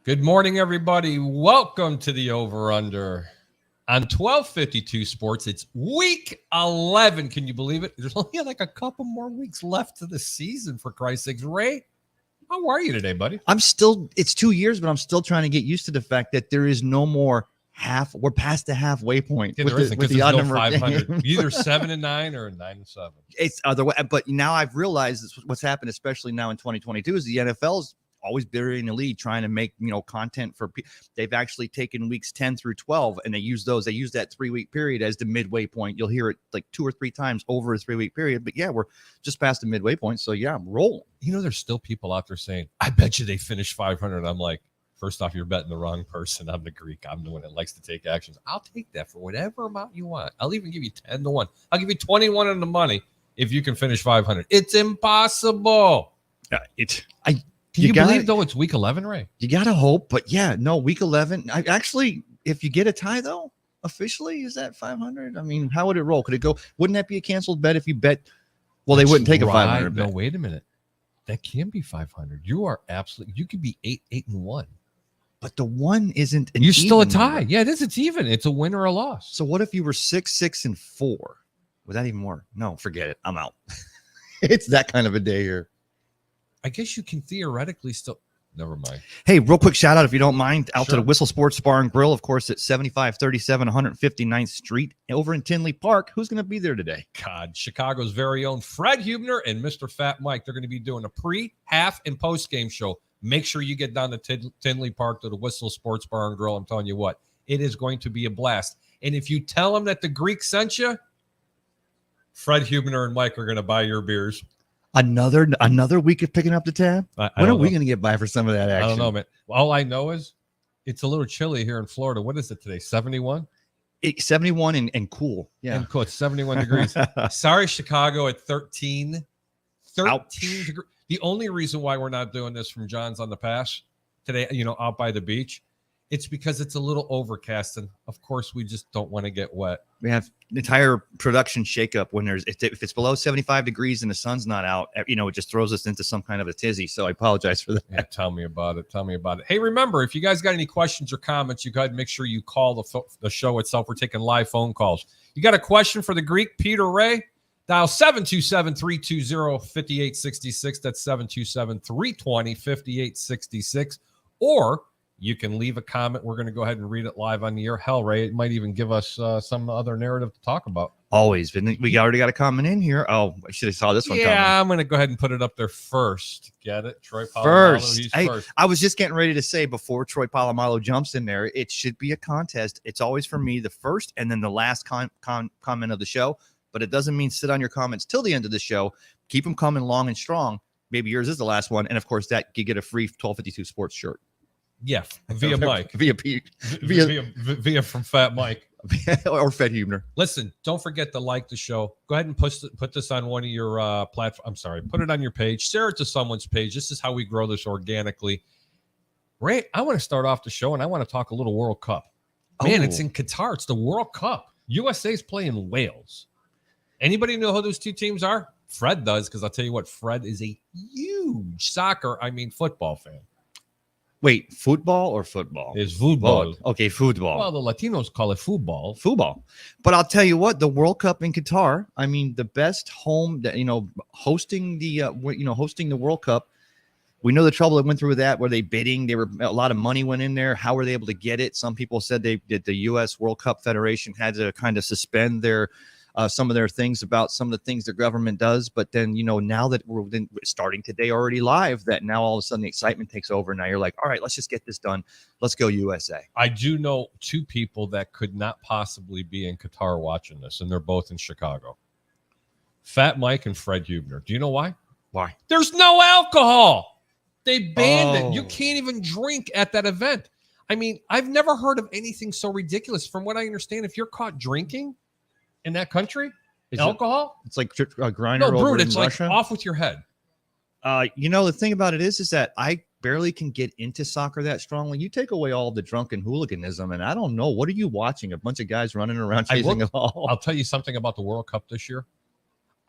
Good morning, everybody. Welcome to the Over-Under on 1252 Sports. It's week 11. Can you believe it? There's only like a couple more weeks left to the season, for Christ's sakes. Ray, how are you today, buddy? It's 2 years, but I'm still trying to get used to the fact that there is no more half. We're past the halfway point. Yeah, with the odd number 500. Either 7-9 or 9-7. It's other way. But now I've realized what's happened, especially now in 2022, is the NFL's always burying the lead, trying to make content for people. They've actually taken weeks 10 through 12, and they use that 3-week period as the midway point. You'll hear it like 2 or 3 times over a 3-week period. But yeah, we're just past the midway point. So yeah, I'm rolling. There's still people out there saying, I bet you they finish 500. I'm like, first off, you're betting the wrong person. I'm the Greek. I'm the one that likes to take actions. I'll take that for whatever amount you want. I'll even give you 10-1. I'll give you 21 on the money if you can finish 500. It's impossible. Can you believe, though, it's week 11, Ray? You got to hope. But yeah, no, week 11. If you get a tie, though, officially, is that 500? I mean, how would it roll? Could it go? Wouldn't that be a canceled bet if you bet? Well, they wouldn't take a 500 bet. No, wait a minute. That can be 500. You are absolutely, you could be 8-1. But the one isn't an You're still a tie. Number. Yeah, it is. It's even. It's a win or a loss. So what if you were 6-6-4? Would that even work? No, forget it. I'm out. It's that kind of a day here. I guess you can theoretically still. Never mind. Hey, real quick shout out, if you don't mind, out to the Whistle Sports Bar and Grill, of course, at 7537 159th Street over in Tinley Park. Who's going to be there today? God, Chicago's very own Fred Hubner and Mr. Fat Mike. They're going to be doing a pre, half, and post-game show. Make sure you get down to Tinley Park to the Whistle Sports Bar and Grill. I'm telling you what, it is going to be a blast. And if you tell them that the Greek sent you, Fred Hubner and Mike are going to buy your beers. Another week of picking up the tab. When are we going to get by for some of that action? I don't know, man. All I know is it's a little chilly here in Florida. What is it today? 71? 71 and cool. Yeah. And cool. It's 71 degrees. Sorry, Chicago at 13. 13 degrees. The only reason why we're not doing this from John's on the Pass today, out by the beach, it's because it's a little overcast, and of course we just don't want to get wet. We have the entire production shakeup when if it's below 75 degrees and the sun's not out, it just throws us into some kind of a tizzy. So I apologize for that. Yeah, tell me about it. Hey, remember, if you guys got any questions or comments, you go ahead and make sure you call the show itself. We're taking live phone calls. You got a question for the Greek, Peter Ray? Dial 727-320-5866. That's 727-320-5866. Or You can leave a comment. We're going to go ahead and read it live on the air. Hell, Ray, it might even give us some other narrative to talk about. Always. We already got a comment in here. Oh, I should have saw this one coming. Yeah, I'm going to go ahead and put it up there first. Get it? Troy Polamalu, First. he's first. I was just getting ready to say before Troy Polamalu jumps in there, it should be a contest. It's always for me, the first and then the last comment of the show. But it doesn't mean sit on your comments till the end of the show. Keep them coming long and strong. Maybe yours is the last one. And of course, that you get a free 1252 Sports shirt. Yeah, via Mike. Via from Fat Mike. Or Fed Hubner. Listen, don't forget to like the show. Go ahead and put this on one of your platforms. I'm sorry, put it on your page. Share it to someone's page. This is how we grow this organically. Ray, I want to start off the show, and I want to talk a little World Cup. Man, It's in Qatar. It's the World Cup. USA's playing Wales. Anybody know who those two teams are? Fred does, because I'll tell you what, Fred is a huge football fan. Wait, football or football? It's football. Okay, football. Well, the Latinos call it football. Football. But I'll tell you what, the World Cup in Qatar, I mean, the best home that, hosting the World Cup. We know the trouble that went through with that. Were they bidding? A lot of money went in there. How were they able to get it? Some people said the U.S. World Cup Federation had to kind of suspend their some of their things about some of the things their government does. But then, now that we're starting today already live, that now all of a sudden the excitement takes over. Now you're like, all right, let's just get this done. Let's go USA. I do know two people that could not possibly be in Qatar watching this, and they're both in Chicago. Fat Mike and Fred Hubner. Do you know why? Why? There's no alcohol. They banned it. You can't even drink at that event. I mean, I've never heard of anything so ridiculous. From what I understand, if you're caught drinking in that country, alcohol, it's like a grinder. No, over Brood, in it's Russia. like off with your head. The thing about it is that I barely can get into soccer that strongly. You take away all the drunken hooliganism, and I don't know. What are you watching? A bunch of guys running around chasing a ball. I'll tell you something about the World Cup this year.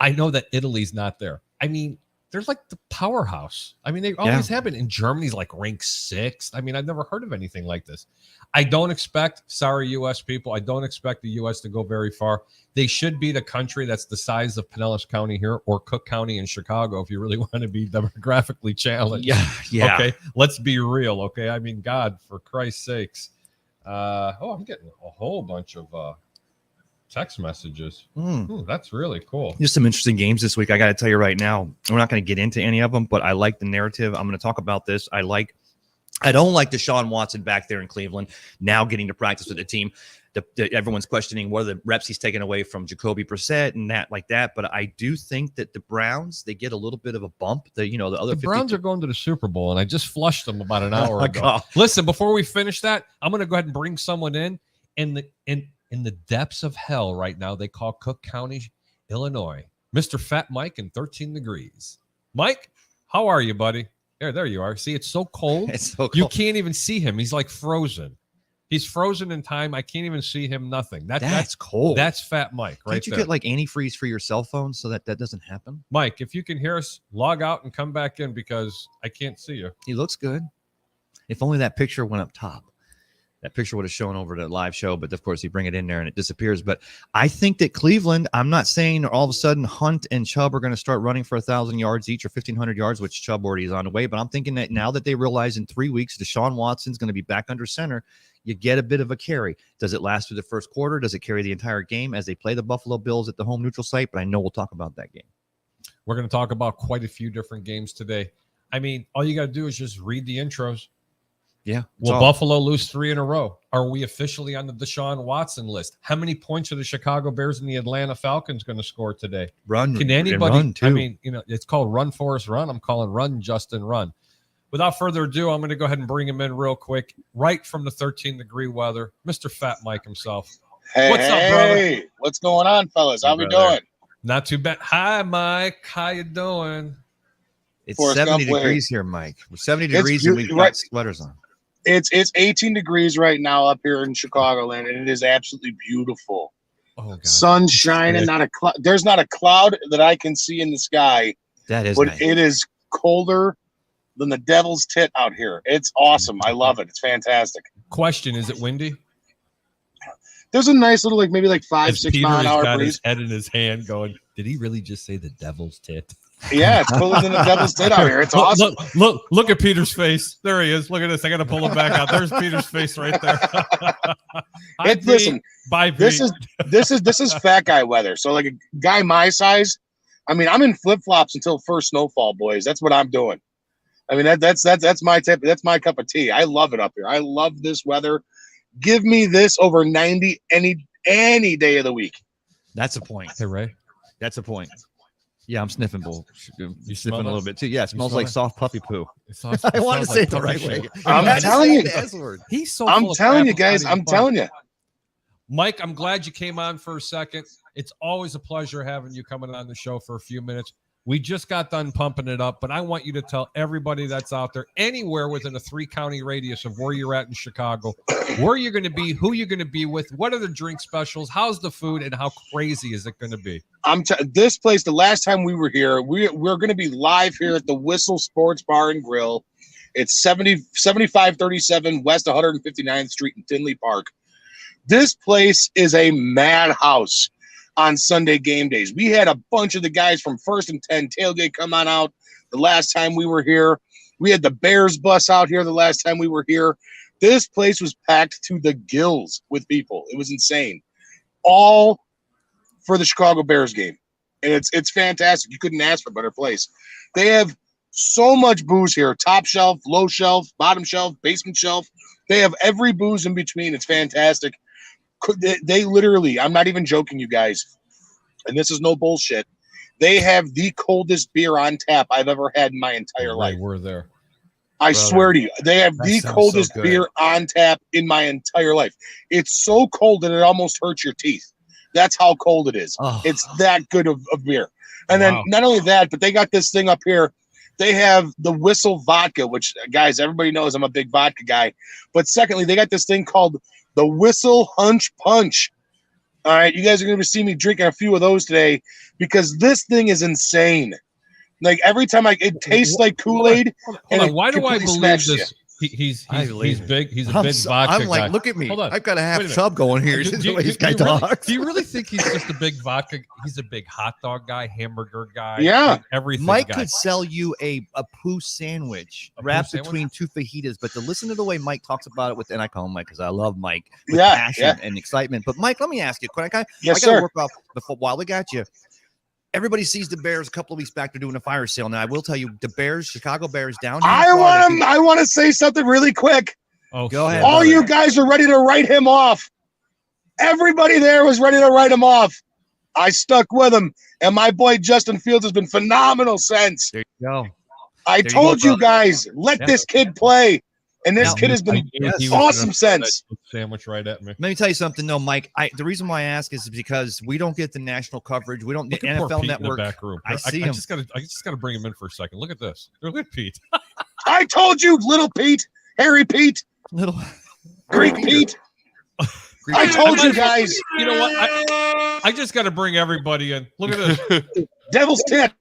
I know that Italy's not there. I mean, they're like the powerhouse. I mean, they always have been. In Germany's like ranked 6th. I mean, I've never heard of anything like this. I don't expect, sorry, U.S. people, I don't expect the U.S. to go very far. They should be the country that's the size of Pinellas County here or Cook County in Chicago if you really want to be demographically challenged. Yeah. Okay, let's be real, okay? I mean, God, for Christ's sakes. I'm getting a whole bunch of text messages. That's really cool. Just some interesting games this week. I got to tell you right now, we're not going to get into any of them, but I like the narrative. I'm going to talk about this. I don't like Deshaun Watson back there in Cleveland now getting to practice with the team. Everyone's questioning what are the reps he's taken away from Jacoby Brissett and that like that. But I do think that the Browns, they get a little bit of a bump. The Browns are going to the Super Bowl, and I just flushed them about an hour ago. Listen, before we finish that, I'm going to go ahead and bring someone in the depths of hell right now. They call Cook County, Illinois. Mr. Fat Mike in 13 degrees. Mike, how are you, buddy? There you are. See, it's so cold. It's so cold. You can't even see him. He's like frozen. He's frozen in time. I can't even see him. Nothing. That's cold. That's Fat Mike, right? Can't you get like antifreeze for your cell phone so that doesn't happen? Mike, if you can hear us, log out and come back in because I can't see you. He looks good. If only that picture went up top. That picture would have shown over the live show, but of course you bring it in there and it disappears. But I think that Cleveland, I'm not saying all of a sudden Hunt and Chubb are going to start running for 1,000 yards each or 1,500 yards, which Chubb already is on the way. But I'm thinking that now that they realize in 3 weeks Deshaun Watson's going to be back under center, you get a bit of a carry. Does it last through the first quarter? Does it carry the entire game as they play the Buffalo Bills at the home neutral site? But I know we'll talk about that game. We're going to talk about quite a few different games today. I mean, all you got to do is just read the intros. Yeah. Will Buffalo lose 3 in a row? Are we officially on the Deshaun Watson list? How many points are the Chicago Bears and the Atlanta Falcons going to score today? Can anybody run too. I mean, it's called Run Forrest Run. I'm calling Run Justin Run. Without further ado, I'm going to go ahead and bring him in real quick, right from the 13-degree weather, Mr. Fat Mike himself. What's up, brother? What's going on, fellas? How we doing? Not too bad. Hi, Mike. How you doing? It's 70 degrees here, Mike. We're 70 degrees and we've got sweaters on. It's 18 degrees right now up here in Chicagoland, and it is absolutely beautiful. Oh, God. Sun shining, not a cloud. There's not a cloud that I can see in the sky. That is, but nice. It is colder than the devil's tit out here. It's awesome. I love it. It's fantastic. Question: is it windy? There's a nice little, maybe 5-6 mile an hour got breeze. His head in his hand, going, "Did he really just say the devil's tit?" Yeah, it's cooler than the Devil's Tit out here. It's awesome. Look at Peter's face. There he is. Look at this. I got to pull him back out. There's Peter's face right there. Listen, bye. this is fat guy weather. So like a guy my size, I mean, I'm in flip flops until first snowfall, boys. That's what I'm doing. I mean, that's my tip. That's my cup of tea. I love it up here. I love this weather. Give me this over 90 any day of the week. That's a point. Hey, Ray. That's a point. Yeah, I'm sniffing, Bull. You smell sniffing a this? little bit too. Yeah, it smells smell like it? soft puppy poo. I want to say it the right way. I'm telling you. He's so. I'm full of telling crap, you it's not guys. even I'm fun. telling you. Mike, I'm glad you came on for a second. It's always a pleasure having you coming on the show for a few minutes. We just got done pumping it up, but I want you to tell everybody that's out there anywhere within a 3-county radius of where you're at in Chicago, where you're going to be, who you're going to be with, what are the drink specials, how's the food, and how crazy is it going to be? This place, the last time we were here, we're going to be live here at the Whistle Sports Bar and Grill. It's 7537 West 159th Street in Tinley Park. This place is a madhouse on Sunday game days. We had a bunch of the guys from First and 10 Tailgate come on out the last time we were here. We had the Bears bus out here the last time we were here. This place was packed to the gills with people. It was insane. All for the Chicago Bears game. And it's fantastic. You couldn't ask for a better place. They have so much booze here. Top shelf, low shelf, bottom shelf, basement shelf. They have every booze in between. It's fantastic. They literally, I'm not even joking, you guys, and this is no bullshit. They have the coldest beer on tap I've ever had in my entire life. We're there. I Brother, swear to you, they have that the sounds coldest so good. beer on tap in my entire life. It's so cold that it almost hurts your teeth. That's how cold it is. Oh. It's that good of beer. And then Wow. not only that, but they got this thing up here. They have the Whistle vodka, which, guys, everybody knows I'm a big vodka guy. But secondly, they got this thing called the Whistle Hunch Punch. All right, you guys are going to see me drinking a few of those today because this thing is insane. Like every time it tastes like Kool-Aid. Hold And on. it Why do I completely believe smashes this? He's big. He's a I'm big so- vodka I'm like, guy. look at me. Hold on. I've got a half Wait a minute. tub going here. Do This is you- the way this do guy you really- talks. do you really think he's just a big vodka? He's a big hot dog guy, hamburger guy. Yeah. like everything. Mike guy. could sell you a poo sandwich A poo wrapped sandwich? between two fajitas, but to listen to the way Mike talks about it and I call him Mike because I love Mike with Yeah, passion yeah. and excitement. But Mike, let me ask you, I Yes, got to sir. work off before while we got you. Everybody sees the Bears a couple of weeks back. They're doing a fire sale. Now I will tell you, the Bears, Chicago Bears down here. in Florida, I want to say something really quick. Oh, Go ahead, shit. All brother. you guys are ready to write him off. Everybody there was ready to write him off. I stuck with him, and my boy Justin Fields has been phenomenal since. There you go. I There you told go, you guys, let Yeah. this kid play, and this Now, kid has been He was awesome gonna since. throw that sandwich right at me. Let me tell you something, though, Mike. The reason why I ask is because we don't get the national coverage. We don't. The Look at poor NFL Pete Network. in the back room. I see him. I just gotta bring him in for a second. Look at this. Look at Pete. I told you, little Pete, Harry Pete, Little Greek Pete. I told you guys, You know what? I just got to bring everybody in. Look at this. Devil's Tit.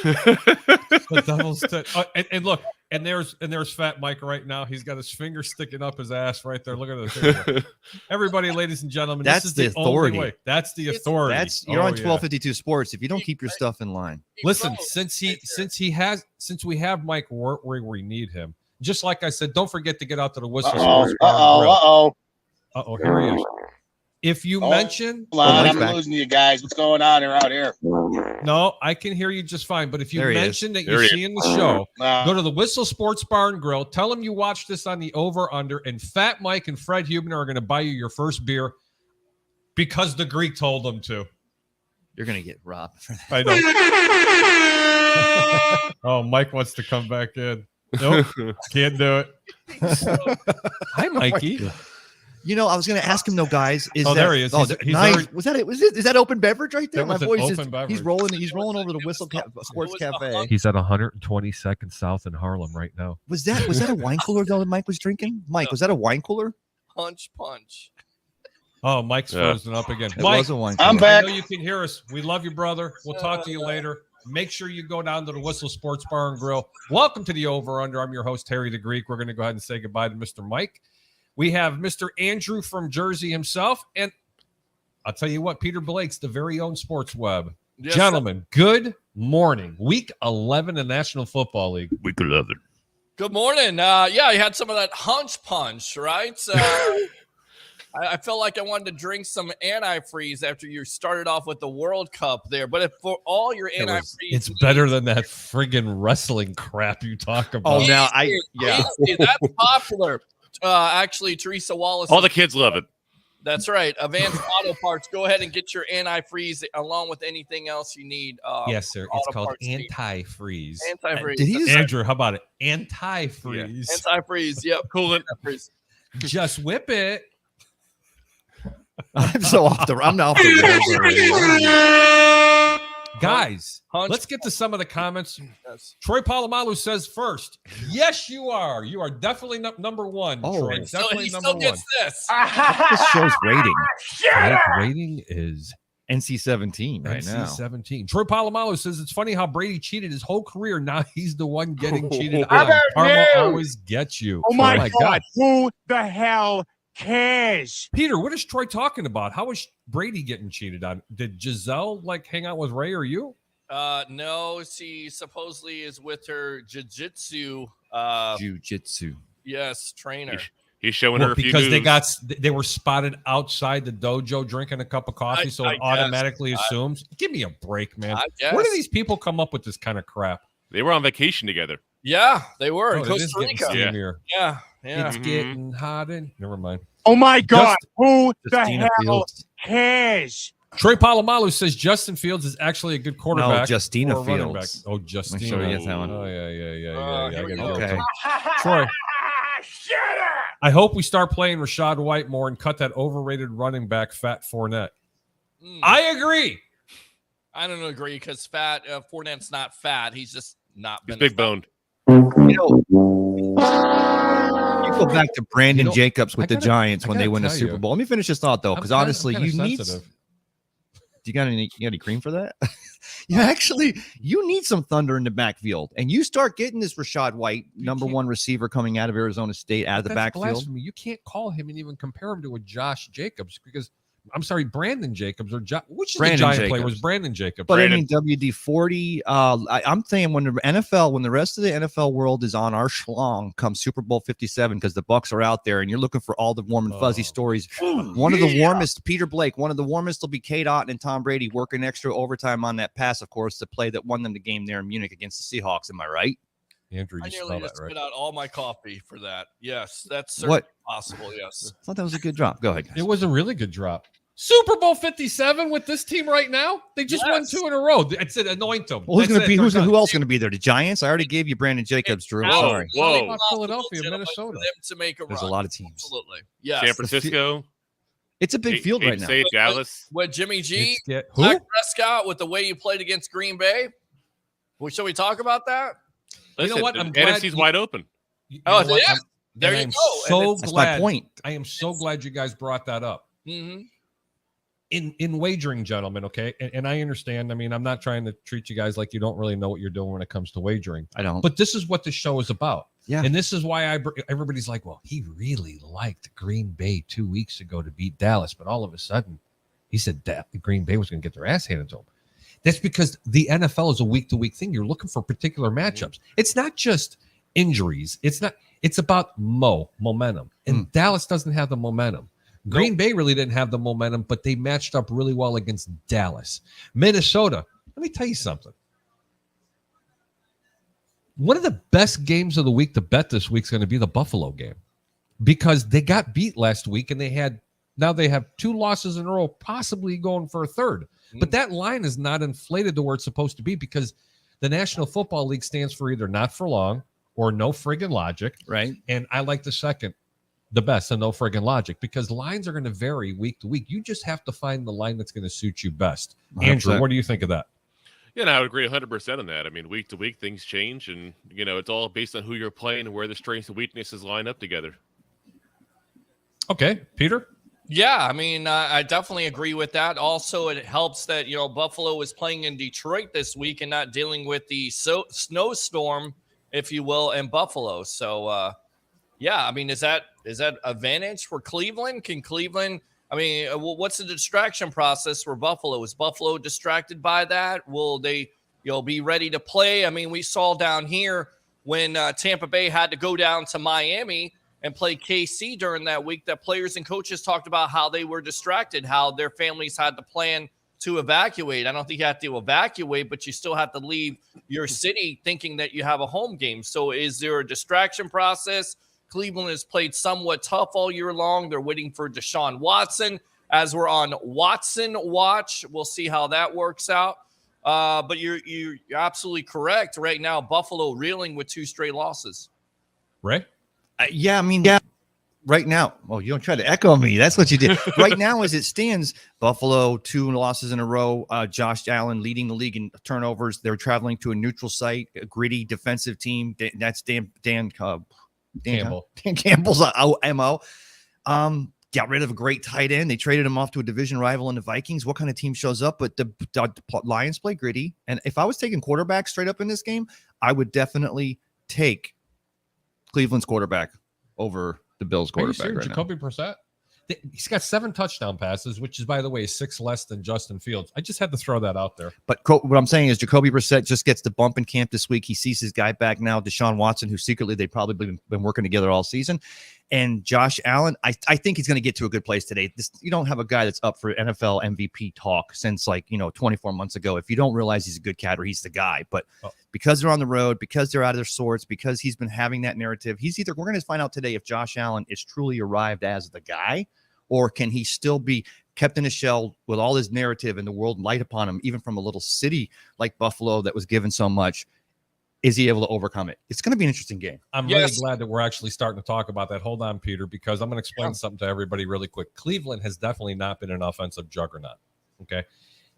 The devil's tit. And look, and there's Fat Mike right now. He's got his finger sticking up his ass right there. Look at this. Everybody, ladies and gentlemen, That's this is the only authority. way. That's the authority. That's you're Oh, on yeah. 1252 Sports. If you don't keep your stuff in line, Listen, since we have Mike where we need him. Just like I said, don't forget to get out to the Whistle Sports Bar and Grill. Uh-oh. Uh-oh, here he is. If you Oh. mention Hold on, Mike's I'm back. losing you guys. What's going on out here? no, I can hear you just fine. But if you There he is. mention that There you're he is. seeing the show, Uh, go to the Whistle Sports Bar and Grill. Tell them you watched this on the Over Under, and Fat Mike and Fred Huebner are going to buy you your first beer because the Greek told them to. you're gonna get robbed for that. I know. Oh, Mike wants to come back in. Nope, can't do it. Hi, Mikey. You know, I was gonna ask him though, guys. Is Oh, that, there he is. Oh, He's nice. already- Was that it? Is that open beverage right there? That My was an boy's open just beverage. he's rolling over to Whistle Sports Cafe. He's at 122nd South in Harlem right now. Was that a wine cooler though that Mike was drinking? Mike, was that a wine cooler? Punch. Oh, Mike's Yeah. frozen up again. It Mike, was a wine cooler. I'm I back. know you can hear us. We love you, brother. We'll talk to you later. Make sure you go down to the Whistle Sports Bar and Grill. Welcome to the Over Under. I'm your host, Harry the Greek. We're going to go ahead and say goodbye to Mr. Mike. We have Mr. Andrew from Jersey himself. And I'll tell you what, Peter Blake's the very own Sports Web. Yes, Gentlemen, good morning. Week 11 in National Football League. Week 11. Good morning. Yeah, you had some of that hunch punch, right? I felt like I wanted to drink some antifreeze after you started off with the World Cup there. But if for all your antifreeze, It's better than that friggin' wrestling crap you talk about. Oh, now Easy, that's popular. Actually, Teresa Wallace. All the kids love it. That's right. Advanced Auto Parts. Go ahead and get your antifreeze along with anything else you need. Yes, sir. It's Auto called Parts need. antifreeze. Antifreeze. Did he just- Andrew, how about it? Antifreeze. Antifreeze. Yep. Coolant. Antifreeze. Just whip it. I'm so off the. I'm not off the rails already. Guys, Hunch let's get to some of the comments. Yes. Troy Polamalu says first, yes, you are. You are definitely number one, Oh. Troy. So Definitely he number still one. gets this. This show's rating. Correct rating is NC-17 right now. NC-17. Troy Polamalu says it's funny how Brady cheated his whole career. Now he's the one getting cheated How on. about Karma you? always gets you. Oh my, my God. Who the hell cares? Peter, what is Troy talking about? How is Brady getting cheated on? Did Giselle like hang out with Ray or you? No, she supposedly is with her jiu-jitsu Jiu-jitsu. trainer. He's showing Well, her a few because moves. they were spotted outside the dojo drinking a cup of coffee, so I it guess. automatically assumes. Give me a break, man. I guess. Where do these people come up with this kind of crap? They were on vacation together. Yeah, they were in Oh, it is Costa getting Rica. steamier. Yeah, yeah. It's Mhm. getting hot in. Never mind. Oh my God. Who the Justina hell Fields. cares? Troy Polamalu says Justin Fields is actually a good quarterback. Justina or a running back. Fields. Oh, Let me show Justina. you that one. Oh, yeah. Here I we gotta go. go Okay. too. Troy. Shut up. I hope we start playing Rashad White more and cut that overrated running back, Fat Fournette. I agree. I don't agree because Fournette's not fat. He's just not. He's been big as- boned. You know, you go back to Brandon You know, Jacobs with I the gotta- Giants I when they gotta win the tell Super you. Bowl. Let me finish this thought though, I'm because kinda- honestly, I'm kinda you need. sensitive. You got any cream for that? You need some thunder in the backfield, and you start getting this Rashad White, number can't- one receiver coming out of Arizona State, out of the That's backfield. blasphemy. You can't call him and even compare him to a Josh Jacobs because I'm sorry, Brandon Jacobs or which is Brandon the Giant player Jacobs. was Brandon Jacobs. But Brandon. I mean, WD-40. I'm saying when the NFL, when the rest of the NFL world is on our schlong, come Super Bowl 57, because the Bucks are out there, and you're looking for all the warm and fuzzy Oh. stories. One of the warmest, Peter Blake. One of the warmest will be Kate Otten and Tom Brady working extra overtime on that pass, of course, the play that won them the game there in Munich against the Seahawks. Am I right? Andrew, I you nearly spell just that right. spit out all my coffee for that. Yes, that's certainly What? possible. Yes. I thought that was a good drop. Go ahead, guys. It was a really good drop. Super Bowl 57 with this team right now. They just won Yes. 2 in a row. It's an anoint them. Well, who's That's going to it. be? They're done. Who else going to be there? The Giants. I already gave you Brandon Jacobs, Drew. Now, Sorry. Whoa. it's possible, Philadelphia, gentlemen, Minnesota. for them to make a There's a run. lot of teams. Absolutely. Yes. San Francisco. It's a big field right now. State, Dallas. With Jimmy G, It's who? Dak Prescott, with the way you played against Green Bay. Well, shall we talk about that? Listen, what? the I'm glad NFC's wide open. You Oh, know what? yeah. I'm- There and you I'm go. So That's glad. my point. I am so glad you guys brought that up. Mm-hmm. In wagering, gentlemen, okay? And I understand. I mean, I'm not trying to treat you guys like you don't really know what you're doing when it comes to wagering. I don't. But this is what the show is about. Yeah. And this is why everybody's like, well, he really liked Green Bay 2 weeks ago to beat Dallas. But all of a sudden, he said that Green Bay was going to get their ass handed to him. That's because the NFL is a week-to-week thing. You're looking for particular matchups. It's not just injuries. It's about momentum. And Dallas doesn't have the momentum. Green Bay really didn't have the momentum, but they matched up really well against Dallas. Minnesota, let me tell you something. One of the best games of the week to bet this week is going to be the Buffalo game because they got beat last week and now they have 2 losses in a row, possibly going for a third. But that line is not inflated to where it's supposed to be because the National Football League stands for either not for long or no friggin' logic. Right. And I like the second the best, and no friggin' logic, because lines are going to vary week to week. You just have to find the line that's going to suit you best. 100%. Andrew, what do you think of that? Yeah, no, I would agree 100% on that. I mean, week to week, things change, and, it's all based on who you're playing and where the strengths and weaknesses line up together. Okay, Peter? Yeah, I mean, I definitely agree with that. Also, it helps that, Buffalo is playing in Detroit this week and not dealing with the snowstorm, if you will, in Buffalo. So, yeah, I mean, is that advantage for Cleveland? Can Cleveland I mean, what's the distraction process for Buffalo? Is Buffalo distracted by that? Will they, be ready to play? I mean, we saw down here when Tampa Bay had to go down to Miami and play KC during that week, that players and coaches talked about how they were distracted, how their families had to plan to evacuate. I don't think you have to evacuate, but you still have to leave your city thinking that you have a home game. So is there a distraction process? Cleveland has played somewhat tough all year long. They're waiting for Deshaun Watson. As we're on Watson watch, we'll see how that works out. But you're absolutely correct. Right now, Buffalo reeling with 2 straight losses. Ray? Right now, you don't try to echo me. That's what you did. Right now, as it stands, Buffalo 2 losses in a row. Josh Allen leading the league in turnovers. They're traveling to a neutral site, a gritty defensive team. That's Dan Campbell. Dan Campbell's MO. Got rid of a great tight end. They traded him off to a division rival in the Vikings. What kind of team shows up? But the Lions play gritty. And if I was taking quarterback straight up in this game, I would definitely take Cleveland's quarterback over the Bills quarterback right Jacoby Brissett? He's got 7 touchdown passes, which is, by the way, 6 less than Justin Fields. I just had to throw that out there. But what I'm saying is Jacoby Brissett just gets the bump in camp this week. He sees his guy back now, Deshaun Watson, who secretly they've probably been working together all season. And Josh Allen, I think he's going to get to a good place today. You don't have a guy that's up for NFL MVP talk since 24 months ago. If you don't realize he's a good cat or he's the guy, but because they're on the road, because they're out of their sorts, because he's been having that narrative, we're going to find out today if Josh Allen is truly arrived as the guy, or can he still be kept in a shell with all his narrative and the world light upon him, even from a little city like Buffalo that was given so much? Is he able to overcome it? It's going to be an interesting game. I'm really glad that we're actually starting to talk about that. Hold on, Peter, because I'm going to explain something to everybody really quick. Cleveland has definitely not been an offensive juggernaut. Okay.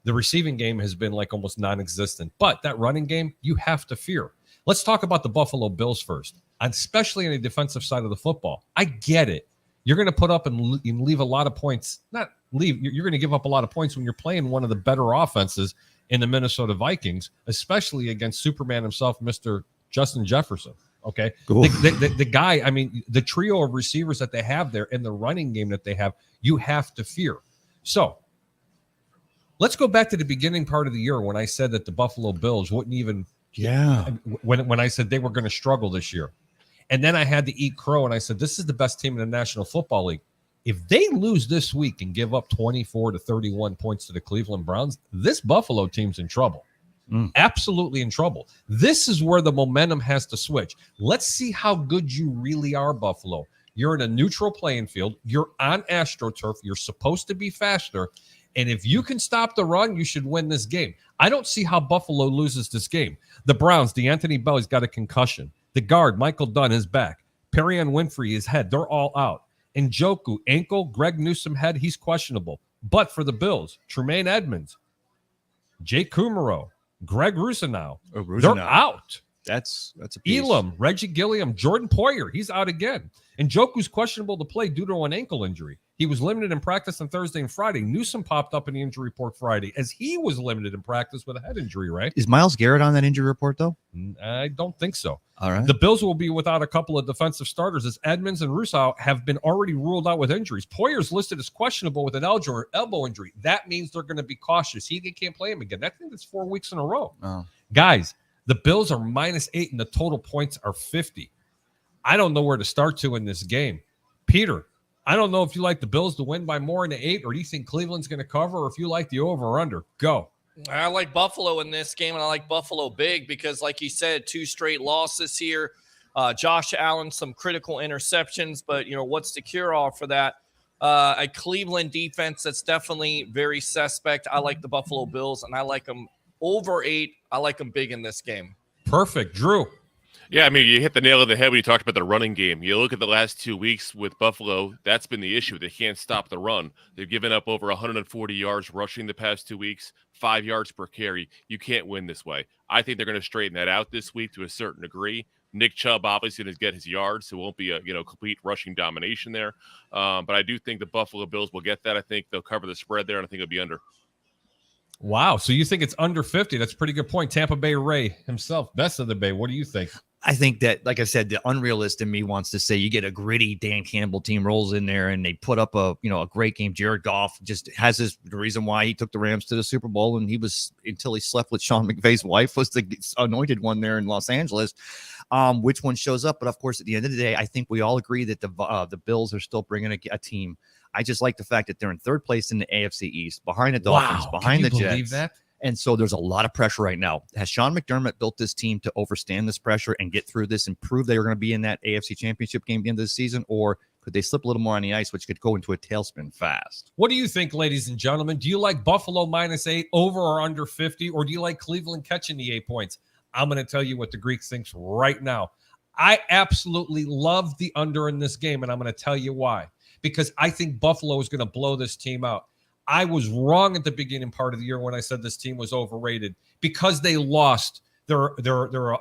The receiving game has been almost non-existent, but that running game, you have to fear. Let's talk about the Buffalo Bills first, especially on the defensive side of the football. I get it. You're going to put up and leave a lot of points. Not leave. You're going to give up a lot of points when you're playing one of the better offenses in the Minnesota Vikings, especially against Superman himself, Mr. Justin Jefferson. Okay. The guy, the trio of receivers that they have there and the running game that they have, you have to fear. So let's go back to the beginning part of the year when I said that the Buffalo Bills wouldn't even, when I said they were going to struggle this year. And then I had to eat crow, and I said, this is the best team in the National Football League. If they lose this week and give up 24 to 31 points to the Cleveland Browns, this Buffalo team's in trouble. Absolutely in trouble. This is where the momentum has to switch. Let's see how good you really are, Buffalo. You're in a neutral playing field. You're on AstroTurf. You're supposed to be faster. And if you can stop the run, you should win this game. I don't see how Buffalo loses this game. The Browns, DeAnthony Bell, he's got a concussion. The guard, Michael Dunn, is back. Perrion Winfrey, his head. They're all out. Njoku, ankle. Greg Newsome, head. He's questionable. But for the Bills, Tremaine Edmonds, Jake Kumaro, Greg Rousseau, they're out. That's a piece. Elam, Reggie Gilliam, Jordan Poyer, he's out again. Njoku's questionable to play due to an ankle injury. He was limited in practice on Thursday and Friday. Newsome popped up in the injury report Friday as he was limited in practice with a head injury, right? Is Myles Garrett on that injury report, though? I don't think so. All right. The Bills will be without a couple of defensive starters as Edmonds and Rousseau have been already ruled out with injuries. Poyer's listed as questionable with an elbow injury. That means they're going to be cautious. They can't play him again. I think that's 4 weeks in a row. Oh. Guys, the Bills are -8 and the total points are 50. I don't know where to start to in this game. Peter, I don't know if you like the Bills to win by more than 8, or do you think Cleveland's going to cover, or if you like the over or under. Go. I like Buffalo in this game, and I like Buffalo big because, like you said, 2 straight losses here. Josh Allen, some critical interceptions, but, what's the cure-all for that? A Cleveland defense that's definitely very suspect. I like the Buffalo Bills, and I like them over 8. I like them big in this game. Perfect. Drew. Yeah, you hit the nail on the head when you talked about the running game. You look at the last 2 weeks with Buffalo, that's been the issue. They can't stop the run. They've given up over 140 yards rushing the past 2 weeks, 5 yards per carry. You can't win this way. I think they're going to straighten that out this week to a certain degree. Nick Chubb obviously going to get his yards, so it won't be a complete rushing domination there. But I do think the Buffalo Bills will get that. I think they'll cover the spread there, and I think it'll be under. Wow. So you think it's under 50? That's a pretty good point. Tampa Bay Ray himself, best of the Bay. What do you think? I think that, like I said, the unrealist in me wants to say you get a gritty Dan Campbell team rolls in there and they put up a great game. Jared Goff just has the reason why he took the Rams to the Super Bowl, and he was, until he slept with Sean McVay's wife, was the anointed one there in Los Angeles. Which one shows up? But of course, at the end of the day, I think we all agree that the Bills are still bringing a team. I just like the fact that they're in third place in the AFC East, behind the Dolphins, behind the Jets. That? And so there's a lot of pressure right now. Has Sean McDermott built this team to overstand this pressure and get through this and prove they're going to be in that AFC Championship game at the end of the season? Or could they slip a little more on the ice, which could go into a tailspin fast? What do you think, ladies and gentlemen? Do you like Buffalo -8 over or under 50? Or do you like Cleveland catching the 8 points? I'm going to tell you what the Greek thinks right now. I absolutely love the under in this game, and I'm going to tell you why. Because I think Buffalo is going to blow this team out. I was wrong at the beginning part of the year when I said this team was overrated because they lost their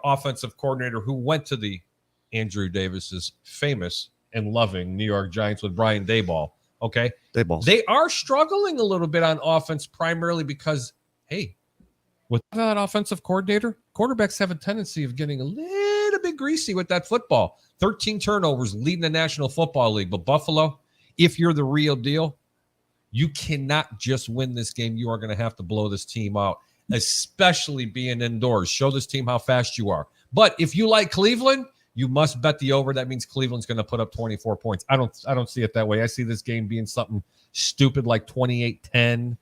offensive coordinator who went to the Andrew Davis's famous and loving New York Giants with Brian Daboll. Okay. They are struggling a little bit on offense, primarily because, hey, with that offensive coordinator, quarterbacks have a tendency of getting a little bit greasy with that football. 13 turnovers leading the National Football League. But Buffalo, if you're the real deal, you cannot just win this game. You are going to have to blow this team out, especially being indoors. Show this team how fast you are. But if you like Cleveland, you must bet the over. That means Cleveland's going to put up 24 points. I don't see it that way. I see this game being something stupid like 28-10,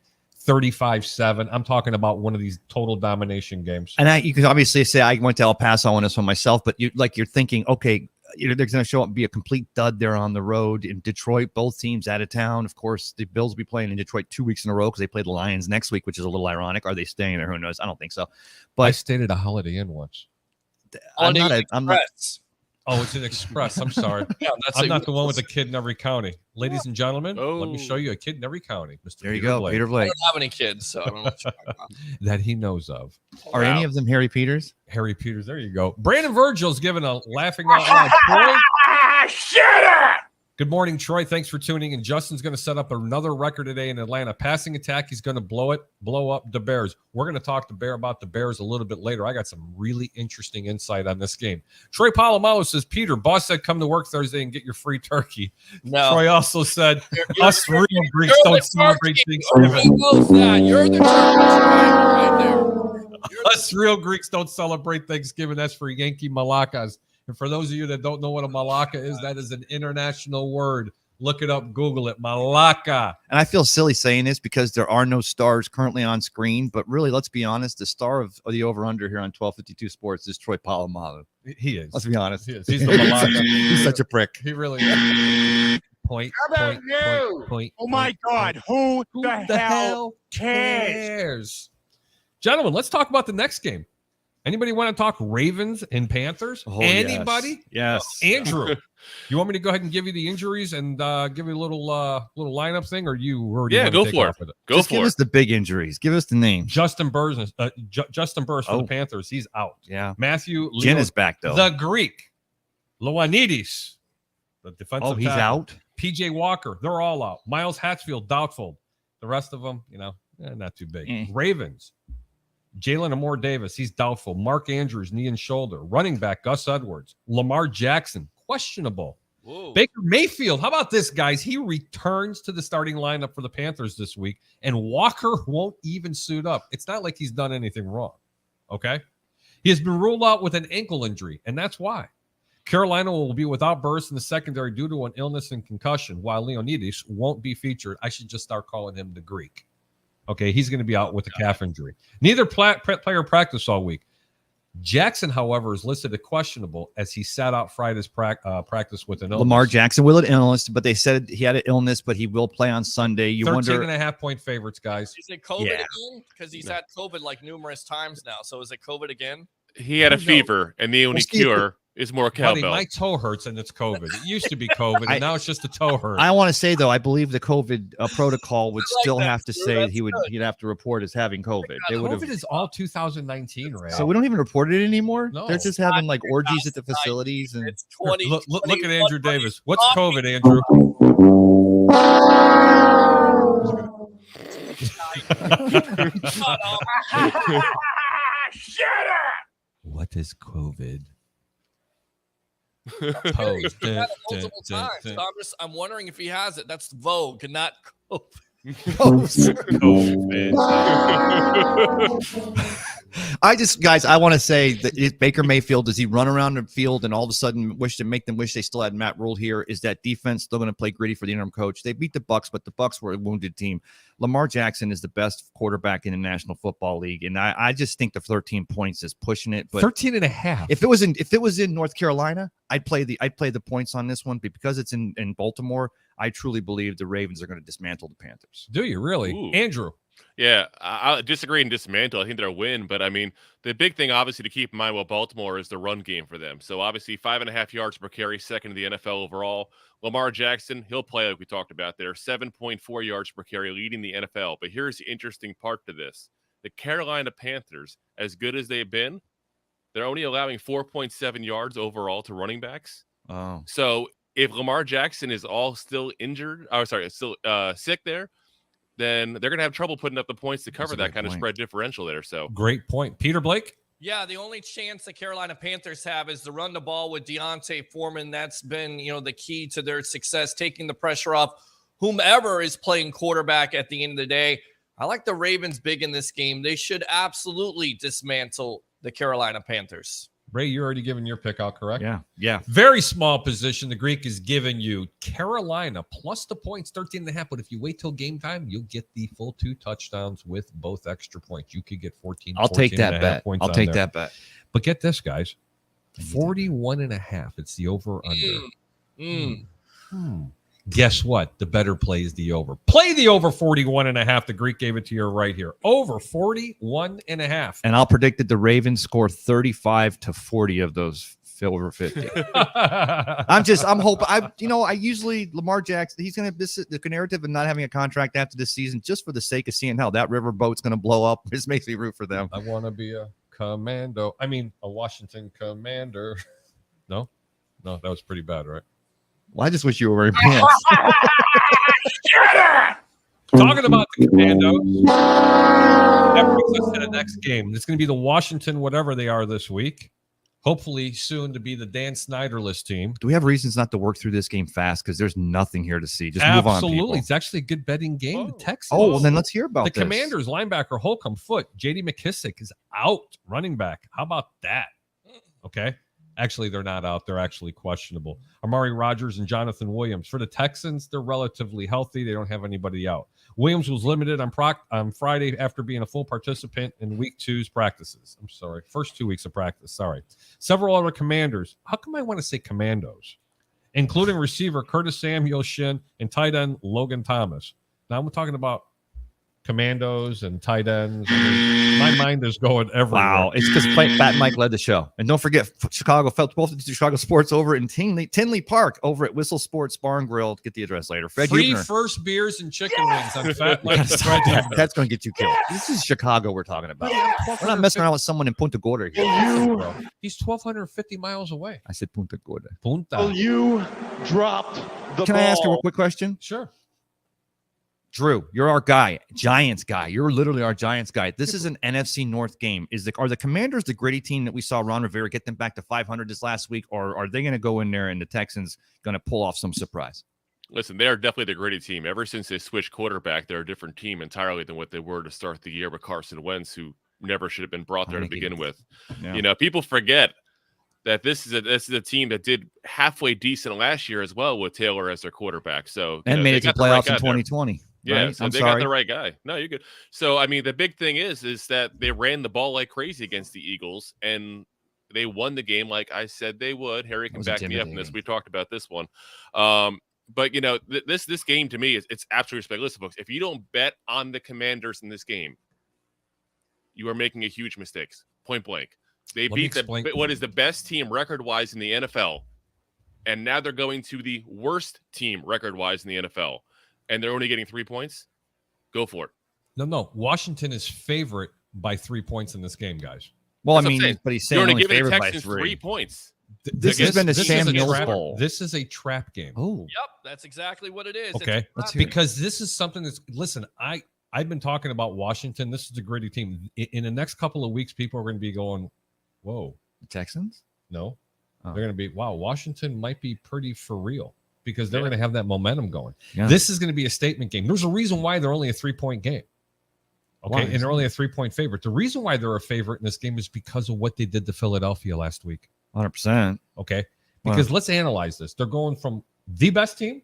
35-7. I'm talking about one of these total domination games. And you could obviously say I went to El Paso on this one myself, but you're thinking, okay, they're going to show up and be a complete dud there on the road in Detroit. Both teams out of town. Of course, the Bills will be playing in Detroit 2 weeks in a row because they play the Lions next week, which is a little ironic. Are they staying there? Who knows? I don't think so. But I stayed at a Holiday Inn once. I'm not. Oh, it's an Express. I'm sorry. Yeah, I'm not the one with a kid in every county. Ladies and gentlemen, let me show you a kid in every county. Mr. There you go, Peter I Blake. don't have any kids, so I don't know what you're talking about. That he knows of. Are any of them Harry Peters? Harry Peters. There you go. Brandon Virgil's giving a laughing out loud. Troy, Shut up! good morning, Troy. Thanks for tuning in. Justin's going to set up another record today in Atlanta. Passing attack. He's going to blow up the Bears. We're going to talk to Bear about the Bears a little bit later. I got some really interesting insight on this game. Troy Polamalu says, Peter, boss said come to work Thursday and get your free turkey. No. Troy also said, You're- us real Greeks you're don't the celebrate turkey. Thanksgiving. Who knows that? You're the turkey right there. You're the- Us real Greeks don't celebrate Thanksgiving. That's for Yankee Malakas. And for those of you that don't know what a Malaka is, that is an international word. Look it up. Google it. Malaka. And I feel silly saying this because there are no stars currently on screen. But really, let's be honest. The star of the over-under here on 1252 Sports is Troy Polamalu. He is. Let's be honest. He is. He's the Malaka. He's such a prick. He really is. Point. How about you? Oh my God! Who the hell cares? Gentlemen, let's talk about the next game. Anybody want to talk Ravens and Panthers? Oh, Anybody? Yes. Andrew, you want me to go ahead and give you the injuries and give you a little lineup thing, or you already? Yeah, want go to take for off it. with Go Just give for us it. the big injuries. Give us the names. Justin Burns, Justin Burns for Oh. the Panthers. He's out. Yeah. Matthew Jen Leo- is back, though. the Greek, Ioannidis, the defensive. Oh, he's tackle. out? PJ Walker, they're all out. Miles Hatfield, doubtful. The rest of them, not too big. Eh. Ravens, Jalen Amore Davis, he's doubtful. Mark Andrews, knee and shoulder. Running back, Gus Edwards. Lamar Jackson, questionable. Whoa. Baker Mayfield, how about this, guys? He returns to the starting lineup for the Panthers this week, and Walker won't even suit up. It's not like he's done anything wrong, okay? He has been ruled out with an ankle injury, and that's why. Carolina will be without Burst in the secondary due to an illness and concussion, while Ioannidis won't be featured. I should just start calling him the Greek. Okay, he's going to be out with a calf injury. Neither player practiced all week. Jackson, however, is listed as questionable as he sat out Friday's practice with an illness. Lamar Jackson will have illness, but they said he had an illness, but he will play on Sunday. You 13 wonder. and a half point favorites, guys. Is it COVID Yeah. again? Because he's had COVID like numerous times now. So is it COVID again? He had a Who knows? fever, and the only We'll see. cure is more Buddy, cowbell. my toe hurts and it's COVID. It used to be COVID, and now it's just a toe hurt. I want to say though, I believe the COVID protocol would I like still that, have to Drew. say That's he'd have to report as having COVID. They would have. COVID is all 2019, right? So we don't even report it anymore. No. They're just having like orgies at the facilities and. It's 20. Look at Andrew Davis. What's COVID, Andrew? Shut up! What is COVID? Pose. He's had it multiple times. So I'm wondering if he has it. That's Vogue, not Guys, I want to say that Baker Mayfield, does he run around the field and all of a sudden make them wish they still had Matt Rule here? Is that defense still going to play gritty for the interim coach? They beat the Bucs, but the Bucs were a wounded team. Lamar Jackson is the best quarterback in the National Football League, and I just think the 13 points is pushing it. But 13.5. If it was in North Carolina, I'd play the points on this one, but because it's in Baltimore, I truly believe the Ravens are going to dismantle the Panthers. Do you really? Ooh. Andrew? Yeah, I disagree and dismantle. I think they're a win, but I mean, the big thing obviously to keep in mind with Baltimore is the run game for them. So obviously 5.5 yards per carry, second in the NFL overall. Lamar Jackson, he'll play like we talked about there, 7.4 yards per carry, leading the NFL. But here's the interesting part to this. The Carolina Panthers, as good as they've been, they're only allowing 4.7 yards overall to running backs. Oh. So if Lamar Jackson is still sick there, then they're going to have trouble putting up the points to cover that kind of spread differential there. So great point. Peter Blake? Yeah, the only chance the Carolina Panthers have is to run the ball with Deontay Foreman. That's been, the key to their success, taking the pressure off whomever is playing quarterback at the end of the day. I like the Ravens big in this game. They should absolutely dismantle the Carolina Panthers. Ray, you're already giving your pick out, correct? Yeah. Very small position. The Greek is giving you Carolina plus the points, 13.5. But if you wait till game time, you'll get the full 2 touchdowns with both extra points. You could get 14. I'll take that bet. I'll take that bet. But get this, guys, 41.5. It's the over under. Guess what? The better play is the over. Play the over 41.5. The Greek gave it to you right here. Over 41.5. And I'll predict that the Ravens score 35 to 40 of those over 50. I'm hoping. I usually Lamar Jackson. He's gonna the narrative of not having a contract after this season, just for the sake of seeing how that riverboat's gonna blow up. This makes me root for them. I want to be a commando. I mean, a Washington commander. No, that was pretty bad, right? Well, I just wish you were wearing pants. Talking about the Commandos, that brings us to the next game. It's going to be the Washington, whatever they are this week. Hopefully soon to be the Dan Snyderless team. Do we have reasons not to work through this game fast? Because there's nothing here to see. Just move on, Absolutely. people. It's actually a good betting game. The Texans. Oh, well, then let's hear about the this. Commanders linebacker Holcomb foot. J.D. McKissick is out, running back. How about that? Okay. Actually, they're not out. They're actually questionable. Amari Rodgers and Jonathan Williams. For the Texans, they're relatively healthy. They don't have anybody out. Williams was limited on Friday after being a full participant in week 2's practices. I'm sorry. First 2 weeks of practice. Sorry. Several other Commanders. How come I want to say Commandos? Including receiver Curtis Samuel Shin and tight end Logan Thomas. Now I'm talking about Commandos and tight ends. I mean, my mind is going everywhere. Wow, it's because Fat Mike led the show. And don't forget, Chicago felt both the Chicago Sports over in Tinley Park over at Whistle Sports Bar and Grill. Get the address later. Fred Free Huebner. First beers and chicken wings on Fat Mike. That's going to get you killed. This is Chicago we're talking about. We're not messing around with someone in Punta Gorda here. He's 1,250 miles away. I said Punta Gorda. Will you drop the Can ball? I ask you a quick question? Sure. Drew, you're our guy, Giants guy. You're literally our Giants guy. This is an NFC North game. Are the Commanders the gritty team that we saw Ron Rivera get them back to 500 this last week, or are they going to go in there and the Texans going to pull off some surprise? Listen, they are definitely the gritty team. Ever since they switched quarterback, they're a different team entirely than what they were to start the year with Carson Wentz, who never should have been brought there to begin with. Yeah. People forget that this is a team that did halfway decent last year as well with Taylor as their quarterback. So and made it to playoffs in 2020. Yeah, right? so they got the right guy. No, you're good. So, I mean, the big thing is that they ran the ball like crazy against the Eagles, and they won the game like I said they would. Harry can back me up in this. We talked about this one. But, this game to me, it's absolutely respect. Listen, folks, if you don't bet on the Commanders in this game, you are making a huge mistake, point blank. They beat what is the best team record-wise in the NFL, and now they're going to the worst team record-wise in the NFL. And they're only getting 3 points, go for it. No. Washington is favorite by 3 points in this game, guys. Well, I mean, but he's saying you're only giving the favored by Texans 3. 3 points. This has been the Sam Mills Bowl. This is a trap game. Oh, Yep, that's exactly what it is. Okay, let's hear it. because this is something that's listen. I've been talking about Washington. This is a gritty team. In the next couple of weeks, people are going to be going, "Whoa, the Texans? no." They're going to be, wow, Washington might be pretty for real because they're Yeah. going to have that momentum going. Yeah. This is going to be a statement game. There's a reason why they're only a 3-point game. Okay. Why? And they're only a 3-point favorite. The reason why they're a favorite in this game is because of what they did to Philadelphia last week. 100%. Okay. Wow. Because let's analyze this. They're going from the best team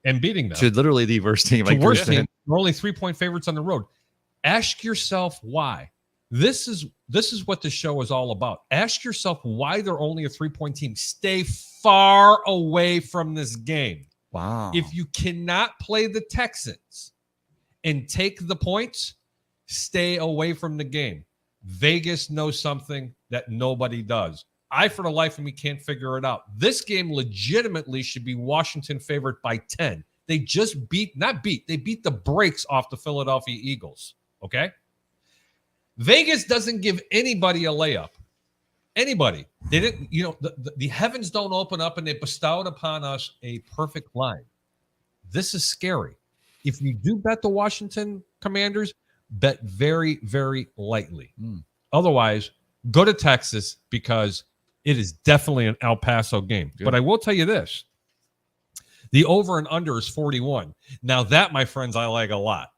and beating them To literally the worst team. to Like worst Drew said. team. They're only 3-point favorites on the road. Ask yourself why. This is what the show is all about. Ask yourself why they're only a 3-point team. Stay far away from this game. Wow. If you cannot play the Texans and take the points, stay away from the game. Vegas knows something that nobody does. I, for the life of me, can't figure it out. This game legitimately should be Washington favored by 10. They just they beat the brakes off the Philadelphia Eagles. Okay? Vegas doesn't give anybody a layup. Anybody. They didn't, the heavens don't open up and they bestowed upon us a perfect line. This is scary. If you do bet the Washington Commanders, bet very, very lightly. Otherwise, go to Texas because it is definitely an El Paso game. Good. But I will tell you this. The over and under is 41. Now that, my friends, I like a lot.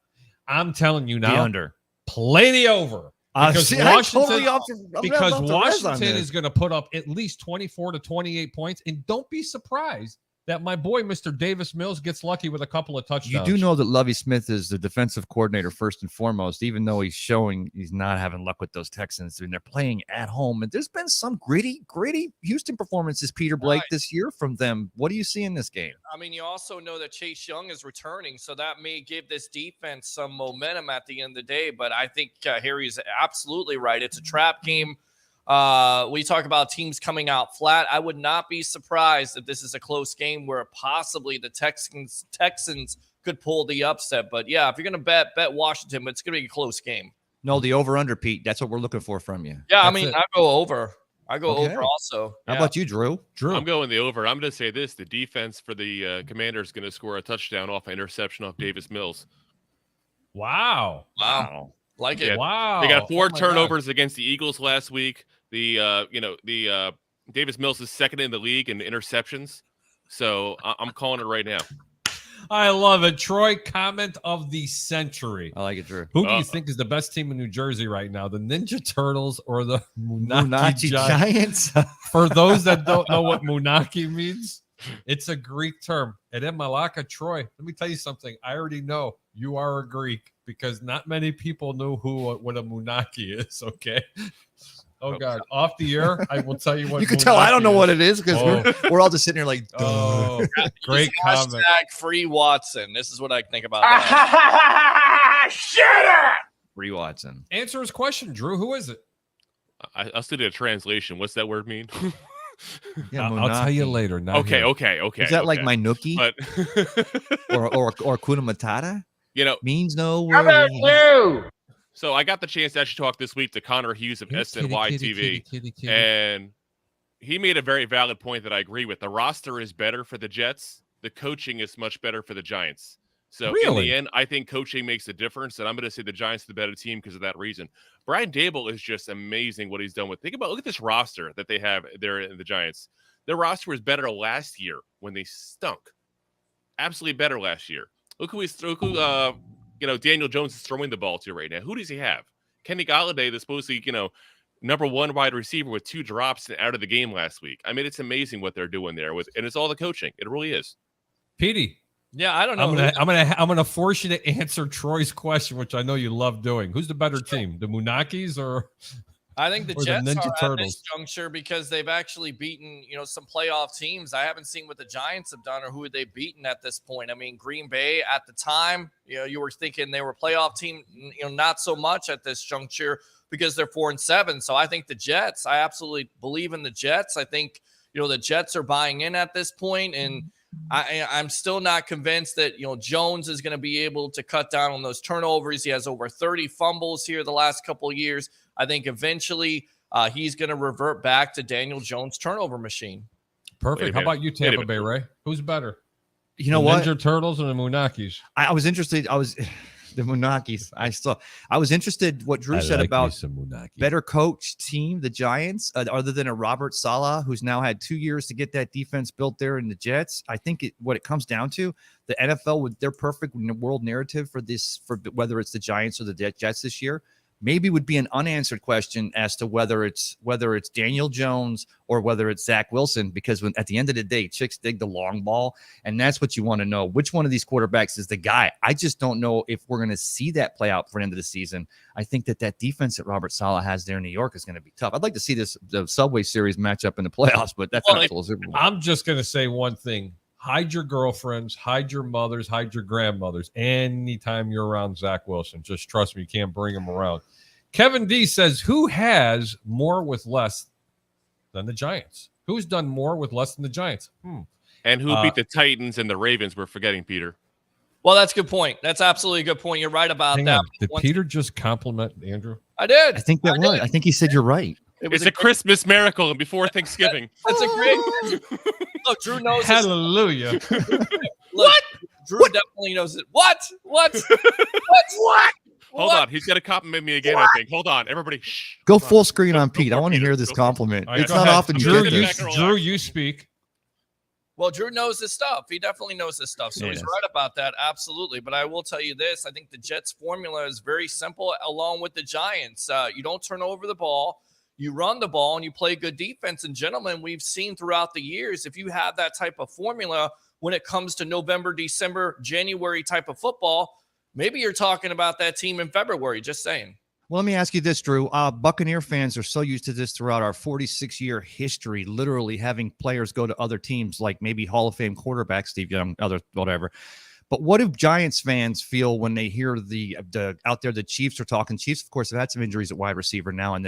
I'm telling you The now, under. play the over. Because See, I'm Washington, totally off Washington is going to put up at least 24 to 28 points. And don't be surprised that my boy, Mr. Davis Mills, gets lucky with a couple of You touchdowns. do know that Lovie Smith is the defensive coordinator first and foremost, even though he's showing he's not having luck with those Texans and they're playing at home. And there's been some gritty Houston performances, Peter Blake, this year from them. What do you see in this game? I mean, you also know that Chase Young is returning, so that may give this defense some momentum at the end of the day. But I think Harry's absolutely right. It's a trap game. We talk about teams coming out flat. I would not be surprised if this is a close game where possibly the Texans could pull the upset. But yeah, if you're going to bet Washington, it's going to be a close game. No, the over-under, Pete. That's what we're looking for from you. Yeah, That's I mean, it. I go over. I go Okay. over also. How Yeah. about you, Drew? I'm going the over. I'm going to say this: the defense for the Commanders is going to score a touchdown off an interception off Davis Mills. Wow. Wow. Like it. Yeah. Wow. They got Oh 4 my turnovers against the Eagles last week. The Davis Mills is second in the league in interceptions. So I'm calling it right now. God. I love it. Troy, comment of the century. I like it, Drew. Who do you think is the best team in New Jersey right now? The Ninja Turtles or the Munaki Nazi Giants? Giants. For those that don't know what Munaki means, it's a Greek term. And in Malaka, Troy, let me tell you something. I already know you are a Greek because not many people know what a Munaki is, okay? Oh, God. Off the air, I will tell you what You can tell I don't know what is. it is because we're all just sitting here like, Oh, great Use comment. hashtag free Watson. This is what I think about that. Free Watson. Answer his question, Drew. Who is it? I'll still do a translation. What's that word mean? Yeah, I'll tell you Munaki. later. Not okay. here. Is that like okay. my nookie But or Kuna Matata? Means no worry. So I got the chance to actually talk this week to Connor Hughes of SNY TV, kitty. and he made a very valid point that I agree with. The roster is better for the Jets. The coaching is much better for the Giants. So in Really? the end, I think coaching makes a difference, and I'm going to say the Giants are the better team because of that reason. Brian Dable is just amazing what he's done with. Look at this roster that they have there in the Giants. Their roster was better last year when they stunk. Absolutely better last year. Look who Daniel Jones is throwing the ball to right now. Who does he have? Kenny Golladay, the supposedly, number 1 wide receiver with 2 drops and out of the game last week. I mean, it's amazing what they're doing there and it's all the coaching. It really is. Petey, Yeah, I don't know. I'm gonna force you to answer Troy's question, which I know you love doing. Who's the better team, the Munakis or? I think the or the Jets Ninja are at Turtles? this juncture because they've actually beaten, some playoff teams. I haven't seen what the Giants have done or who they've beaten at this point. I mean, Green Bay at the time, you were thinking they were a playoff team, not so much at this juncture because they're 4-7. So I think the Jets, I absolutely believe in the Jets. I think, the Jets are buying in at this point, and I'm still not convinced that, Jones is going to be able to cut down on those turnovers. He has over 30 fumbles here the last couple of years. I think eventually he's going to revert back to Daniel Jones' turnover machine. Perfect. How minute. about you, Tampa Bay, Ray? Who's better? You know the what? Ninja Turtles and the Munakis? I was interested. The Munakis. I was interested what Drew said about better coach team, the Giants, other than a Robert Saleh, who's now had 2 years to get that defense built there in the Jets. I think what it comes down to, the NFL with their perfect world narrative for whether it's the Giants or the Jets this year, maybe would be an unanswered question as to whether it's Daniel Jones or whether it's Zach Wilson, because at the end of the day, chicks dig the long ball, and that's what you want to know. Which one of these quarterbacks is the guy? I just don't know if we're going to see that play out for the end of the season. I think that defense that Robert Saleh has there in New York is going to be tough. I'd like to see the Subway Series match up in the playoffs, but that's not full Super Bowl. I'm just going to say one thing. Hide your girlfriends, hide your mothers, hide your grandmothers anytime you're around Zach Wilson. Just trust me, you can't bring him around. Kevin D says, who has more with less than the Giants? Who's done more with less than the Giants? And who beat the Titans and the Ravens? We're forgetting, Peter. Well, that's a good point. That's absolutely a good point. You're right about Hang that. on. Did Peter just compliment Andrew? I did. I think that was. I think he said you're right. It's a Christmas miracle and before Thanksgiving. That's a great. Look, Drew knows. Hallelujah. What? Drew definitely knows it. What? What? Hold on. He's going to compliment me again, I think. Hold on. Everybody, shh. Go full screen on Pete. I want to hear this compliment. Right, it's not often you get this. Drew, you speak. Well, Drew knows this stuff. He definitely knows this stuff. So he's right about that. Absolutely. But I will tell you this. I think the Jets formula is very simple along with the Giants. You don't turn over the ball. You run the ball and you play good defense. And gentlemen, we've seen throughout the years, if you have that type of formula when it comes to November, December, January type of football, maybe you're talking about that team in February. Just saying. Well, let me ask you this, Drew. Buccaneer fans are so used to this throughout our 46-year history, literally having players go to other teams, like maybe Hall of Fame quarterback Steve Young, whatever. But what do Giants fans feel when they hear the out there the Chiefs are talking? Chiefs, of course, have had some injuries at wide receiver now, and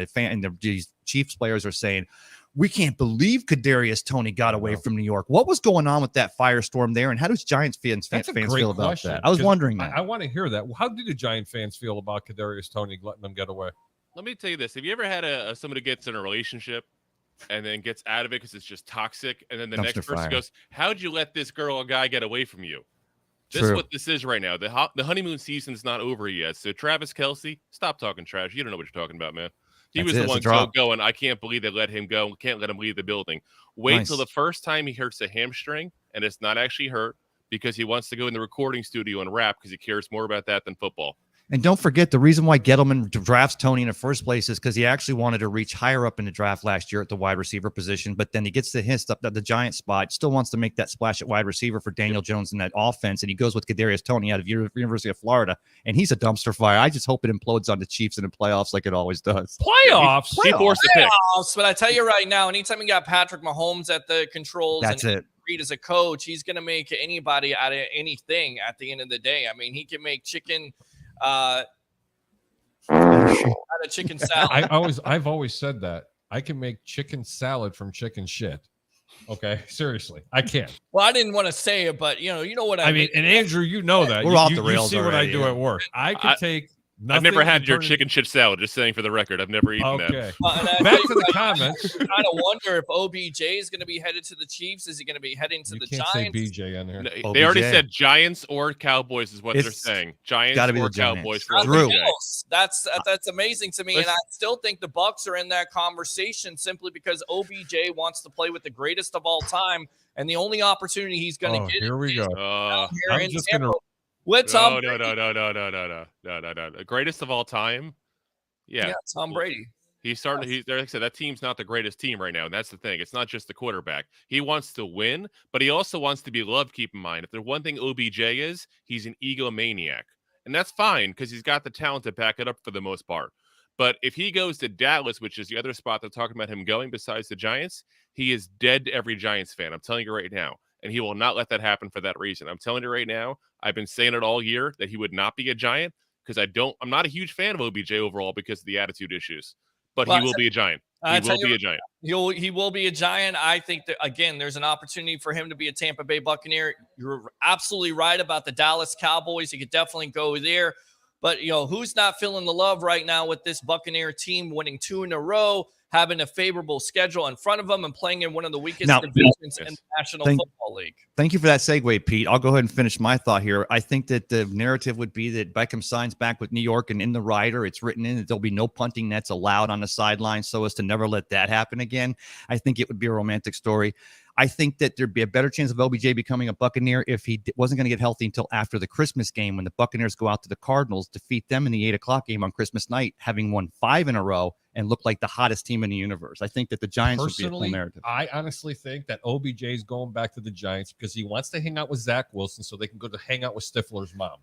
these Chiefs players are saying, we can't believe Kadarius Toney got away from New York. What was going on with that firestorm there, and how does Giants fans feel about that? I was wondering that. I want to hear that. How did the Giant fans feel about Kadarius Toney letting them get away? Let me tell you this. Have you ever had somebody gets in a relationship and then gets out of it because it's just toxic, and then the next person goes, how'd you let this girl or guy get away from you? This is what this is right now. The honeymoon season's not over yet. So Travis Kelce, stop talking trash. You don't know what you're talking about, man. He was the one going, I can't believe they let him go. Can't let him leave the building. Wait till the first time he hurts a hamstring, and it's not actually hurt because he wants to go in the recording studio and rap because he cares more about that than football. And don't forget, the reason why Gettleman drafts Toney in the first place is because he actually wanted to reach higher up in the draft last year at the wide receiver position, but then he gets the hint up at the Giant spot, still wants to make that splash at wide receiver for Daniel Jones in that offense, and he goes with Kadarius Toney out of University of Florida, and he's a dumpster fire. I just hope it implodes on the Chiefs in the playoffs like it always does. Playoffs? He forced the pick. But I tell you right now, anytime you got Patrick Mahomes at the controls, that's it. Reed as a coach, he's going to make anybody out of anything at the end of the day. I mean, he can make chicken out of chicken salad. I've always said that I can make chicken salad from chicken shit. Okay, seriously, I can. Well, I didn't want to say it, but you know what I mean. And Andrew, you know that we're off the rails. You see what I do at work. I can take. I've never had your chicken shit salad. Just saying for the record, I've never eaten that. Back to the comments. I kind of wonder if OBJ is going to be headed to the Chiefs. Is he going to be heading to the Giants? Say BJ in there. No, they already said Giants or Cowboys is what they're saying. Giants or Cowboys for Drew. That's amazing to me, and I still think the Bucs are in that conversation simply because OBJ wants to play with the greatest of all time, and the only opportunity he's going to get. Here we go. I'm just going to. With Tom No. The greatest of all time. Yeah, Tom Brady. He's starting. Like I said, that team's not the greatest team right now, and that's the thing. It's not just the quarterback. He wants to win, but he also wants to be loved. Keep in mind, if there's one thing OBJ is, he's an egomaniac, and that's fine because he's got the talent to back it up for the most part. But if he goes to Dallas, which is the other spot they're talking about him going, besides the Giants, he is dead to every Giants fan. I'm telling you right now. And he will not let that happen for that reason. I'm telling you right now, I've been saying it all year that he would not be a Giant because I'm not a huge fan of OBJ overall because of the attitude issues. But he will be a Giant. He will be a Giant. He will be a Giant. I think that, again, there's an opportunity for him to be a Tampa Bay Buccaneer. You're absolutely right about the Dallas Cowboys. He could definitely go there. But, who's not feeling the love right now with this Buccaneer team winning 2 in a row, having a favorable schedule in front of them, and playing in one of the weakest divisions in the National Football League? Thank you for that segue, Pete. I'll go ahead and finish my thought here. I think that the narrative would be that Beckham signs back with New York, and in the rider, it's written in that there'll be no punting nets allowed on the sideline so as to never let that happen again. I think it would be a romantic story. I think that there'd be a better chance of OBJ becoming a Buccaneer if he wasn't going to get healthy until after the Christmas game, when the Buccaneers go out to the Cardinals, defeat them in the 8:00 game on Christmas night, having won 5 in a row and look like the hottest team in the universe. I think that the Giants would be a full narrative. I honestly think that OBJ is going back to the Giants because he wants to hang out with Zach Wilson so they can go to hang out with Stifler's mom.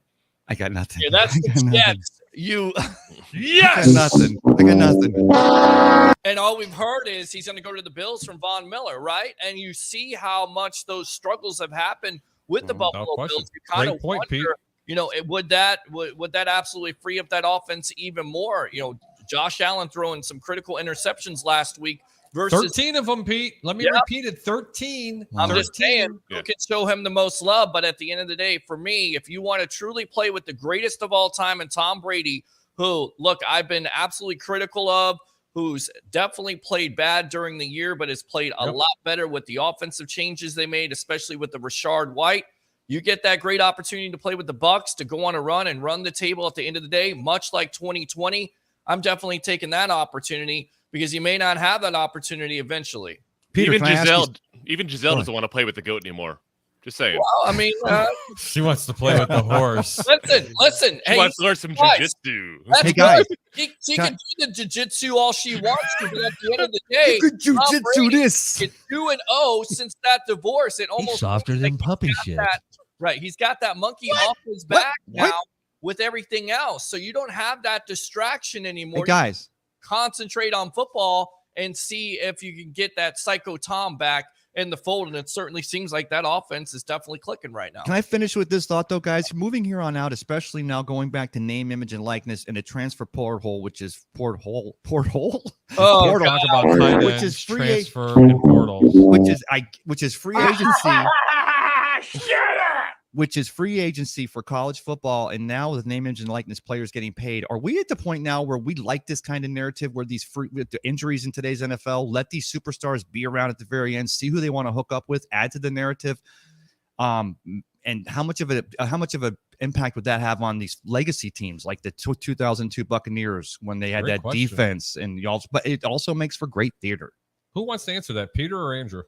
I got nothing. Yeah, that's the Jets. Yes. I got nothing. And all we've heard is he's going to go to the Bills from Von Miller, right? And you see how much those struggles have happened with the Buffalo Bills. You kind of wonder, Pete. Would that absolutely free up that offense even more? Josh Allen throwing some critical interceptions last week. Versus 13 of them, Pete. Let me repeat it. 13. I'm just saying, you can show him the most love. But at the end of the day, for me, if you want to truly play with the greatest of all time and Tom Brady, who, look, I've been absolutely critical of, who's definitely played bad during the year, but has played a lot better with the offensive changes they made, especially with the Rashard White. You get that great opportunity to play with the Bucs, to go on a run and run the table at the end of the day, much like 2020. I'm definitely taking that opportunity, because you may not have that opportunity eventually. Peter, even Giselle doesn't want to play with the goat anymore. Just saying. Well, I mean, she wants to play with the horse. Listen. She wants to learn some jiu-jitsu. Hey, guys. She can do the jiu-jitsu all she wants to, but at the end of the day, you could jiu-jitsu this. It's 2-0 since that divorce. It almost He's softer than puppy shit. Right. He's got that monkey off his back now with everything else. So you don't have that distraction anymore. Hey, guys. Concentrate on football and see if you can get that Psycho Tom back in the fold. And it certainly seems like that offense is definitely clicking right now. Can I finish with this thought, though, guys? Moving here on out, especially now going back to name, image, and likeness and the transfer porthole, which is porthole. Talk about tight which ends, is free transfer and portals, which is free agency. Which is free agency for college football, and now with name, image, and likeness players getting paid. Are we at the point now where we like this kind of narrative, where with the injuries in today's NFL, let these superstars be around at the very end, see who they want to hook up with, add to the narrative, and how much of an impact would that have on these legacy teams like the 2002 Buccaneers when they had that defense, and y'all? But it also makes for great theater. Who wants to answer that, Peter or Andrew?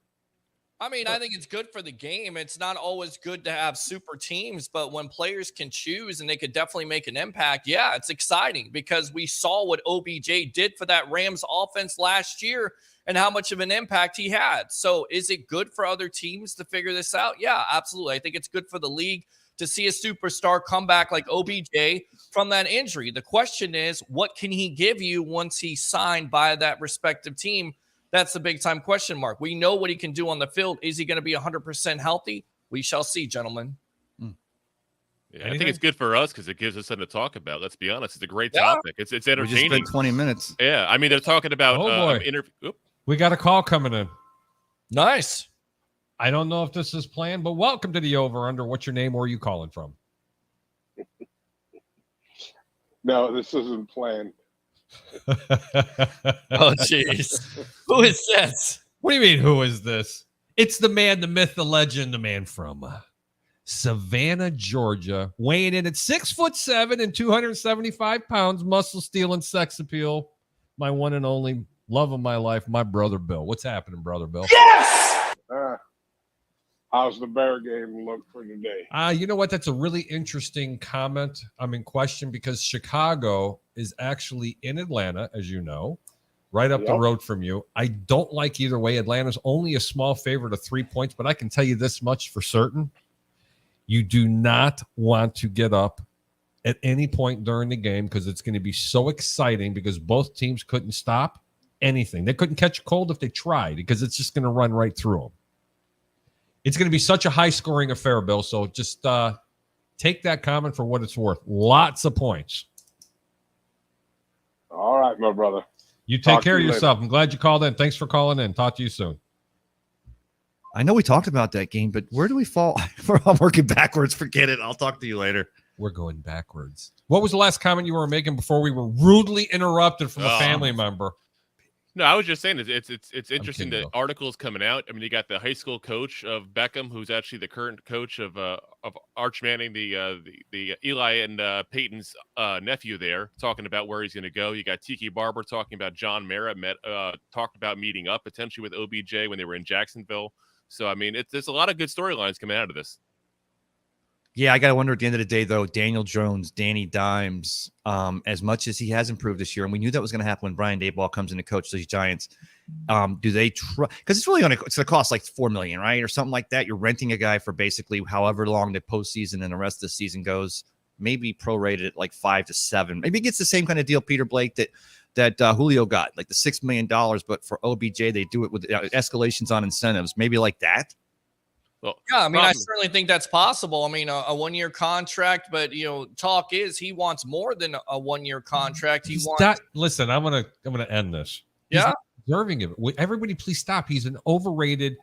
I mean, I think it's good for the game. It's not always good to have super teams, but when players can choose and they could definitely make an impact, yeah, it's exciting, because we saw what OBJ did for that Rams offense last year and how much of an impact he had. So is it good for other teams to figure this out? Yeah, absolutely. I think it's good for the league to see a superstar come back like OBJ from that injury. The question is, what can he give you once he's signed by that respective team? That's the big time question mark. We know what he can do on the field. Is he going to be 100% healthy? We shall see, gentlemen. Yeah, I think it's good for us because it gives us something to talk about. Let's be honest. It's a great topic. It's entertaining. We just spent 20 minutes. Yeah. I mean, they're talking about We got a call coming in. Nice. I don't know if this is planned, but welcome to the Over Under. What's your name? Where are you calling from? No, this isn't planned. Oh, jeez. Who is this? What do you mean, who is this? It's the man, the myth, the legend, the man from Savannah, Georgia, weighing in at 6'7" and 275 pounds, muscle, steel, and sex appeal. My one and only love of my life, my brother Bill. What's happening, brother Bill? Yes! How's the Bear game look for today? You know what? That's a really interesting comment. I'm in question because Chicago is actually in Atlanta, as you know, right up the road from you. I don't like either way. Atlanta's only a small favorite of 3 points, but I can tell you this much for certain. You do not want to get up at any point during the game because it's going to be so exciting because both teams couldn't stop anything. They couldn't catch a cold if they tried because it's just going to run right through them. It's going to be such a high-scoring affair, Bill, so just take that comment for what it's worth. Lots of points. All right, my brother. You take care of yourself. I'm glad you called in. Thanks for calling in. Talk to you soon. I know we talked about that game, but where do we fall? I'm working backwards. Forget it. I'll talk to you later. We're going backwards. What was the last comment you were making before we were rudely interrupted from a family member? No, I was just saying it's interesting kidding, that articles coming out. I mean, you got the high school coach of Beckham, who's actually the current coach of Arch Manning, the Eli and Peyton's nephew there, talking about where he's going to go. You got Tiki Barber talking about John Mara talked about meeting up potentially with OBJ when they were in Jacksonville. So I mean, there's a lot of good storylines coming out of this. Yeah, I got to wonder at the end of the day, though, Daniel Jones, Danny Dimes, as much as he has improved this year, and we knew that was going to happen when Brian Daboll comes in to coach these Giants, do they try? Because it's really going to cost like $4 million, right? Or something like that. You're renting a guy for basically however long the postseason and the rest of the season goes, maybe prorated at like 5 to 7. Maybe he gets the same kind of deal, Peter Blake, that Julio got, like the $6 million, but for OBJ, they do it with escalations on incentives, maybe like that. Well, yeah, I mean, I certainly think that's possible. I mean, a 1-year contract, but talk is he wants more than a 1-year contract. He wants. Listen, I'm gonna end this. Yeah, he's not deserving of it. Everybody, please stop. He's an overrated,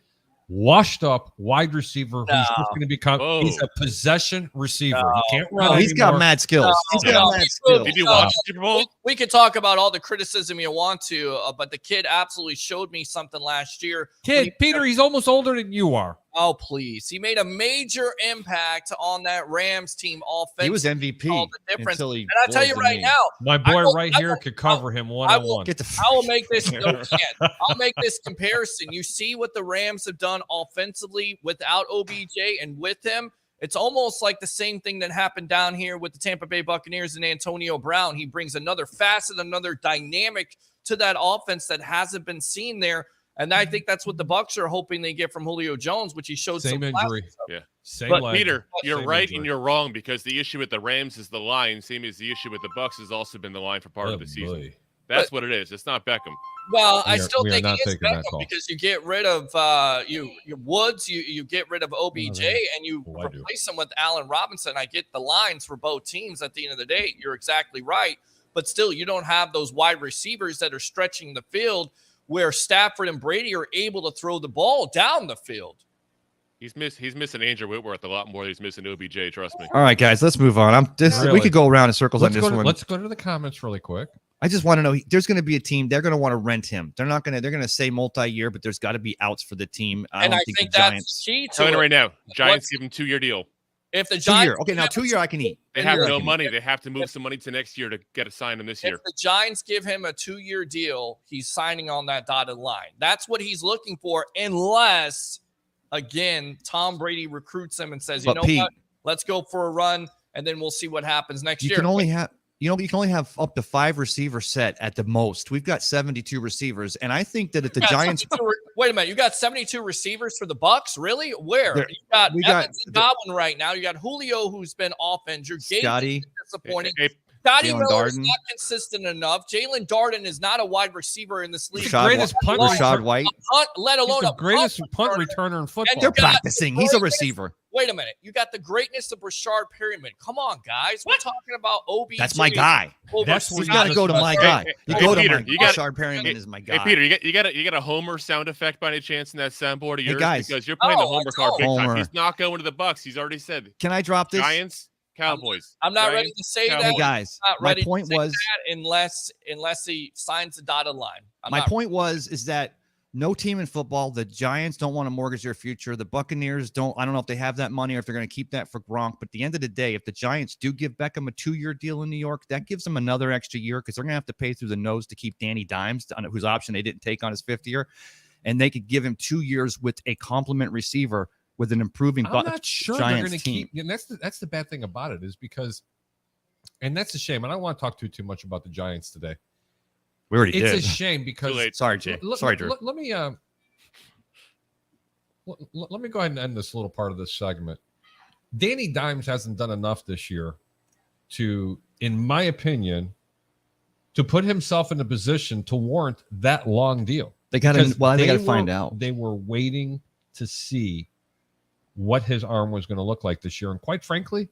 washed-up wide receiver who's just going to become. Whoa. He's a possession receiver. He can't run. No, he's got mad skills. He's got mad skills. Did you watch the Super Bowl? We could talk about all the criticism you want to, but the kid absolutely showed me something last year. Peter, he's almost older than you are. Oh, please. He made a major impact on that Rams team offense. He was MVP. Until and I'll tell you right now. My boy right here could cover him one-on-one. I will make this I'll make this comparison. You see what the Rams have done offensively without OBJ and with him. It's almost like the same thing that happened down here with the Tampa Bay Buccaneers and Antonio Brown. He brings another facet, another dynamic to that offense that hasn't been seen there. And I think that's what the Bucs are hoping they get from Julio Jones, which he showed same injury. Yeah. Same but leg. Peter, you're Same right injury. and you're wrong, because the issue with the Rams is the line, same as the issue with the Bucs has also been the line for part of the season. Boy. That's what it is. It's not Beckham. Well, I We still are think not it is taking that Beckham call. because you get rid of you Woods, you get rid of OBJ, and you Oh, I do. replace him with Allen Robinson. I get the lines for both teams at the end of the day. You're exactly right. But still, you don't have those wide receivers that are stretching the field where Stafford and Brady are able to throw the ball down the field. He's missing Andrew Whitworth a lot more than he's missing OBJ, trust me. All right, guys, let's move on. We Really? could go around in circles on this one. Let's go to the comments really quick. I just want to know, there's going to be a team, they're going to want to rent him. They're going to say multi-year, but there's got to be outs for the team. I don't think the that's Giants. the key to Telling it. you right now, Giants give him 2-year deal. If the 2 Giants year. Okay, now 2 year I can eat. They have I no can money. They have to move some money to next year to get a sign him this year. If the Giants give him a 2-year deal, he's signing on that dotted line. That's what he's looking for, unless, again, Tom Brady recruits him and says, But Pete, what? Let's go for a run, and then we'll see what happens next year. You can only have up to 5 receivers set at the most. We've got 72 receivers, and I think that if the Giants wait a minute, you got 72 receivers for the Bucs, really? Where you got Evans and Godwin right now? You got Julio, who's been off injured. Scotty, disappointing. Hey, Scotty Jalen Miller is Darden. not consistent enough. Jalen Darden is not a wide receiver in this league. Rashad White. Let alone He's the a greatest punt returner. returner in football. They're practicing. He's a receiver. Wait a minute. You got the greatness of Rashard Perryman. Come on, guys. We're talking about OBJ. That's my guy. That's You got to go to my guy. You Hey, go to Peter, my you got- Rashard Perryman is my guy. Hey Peter, you got a Homer sound effect by any chance in that soundboard of yours? guys. Because you're playing the Homer card big Homer. time. He's not going to the Bucks. He's already said Can I drop this? Giants, Cowboys. I'm not Giants, ready to say Cowboys. that. Hey guys, Not my ready point to say was that unless he signs the dotted line. my point is that no team in football, the Giants don't want to mortgage their future. The Buccaneers don't. I don't know if they have that money or if they're going to keep that for Gronk. But at the end of the day, if the Giants do give Beckham a 2-year deal in New York, that gives them another extra year because they're going to have to pay through the nose to keep Danny Dimes, whose option they didn't take on his 5th year. And they could give him 2 years with a complement receiver with an improving I'm not sure Giants they're going to team. keep. And that's the bad thing about it is because, and that's a shame. And I don't want to talk too much about the Giants today. We already It's did. a shame because Too late. Sorry, Jay. Sorry, Drew. Let me let me go ahead and end this little part of this segment. Danny Dimes hasn't done enough this year to, in my opinion, to put himself in a position to warrant that long deal. They got to. Because Well, they got to were- find out. They were waiting to see what his arm was going to look like this year, and quite frankly,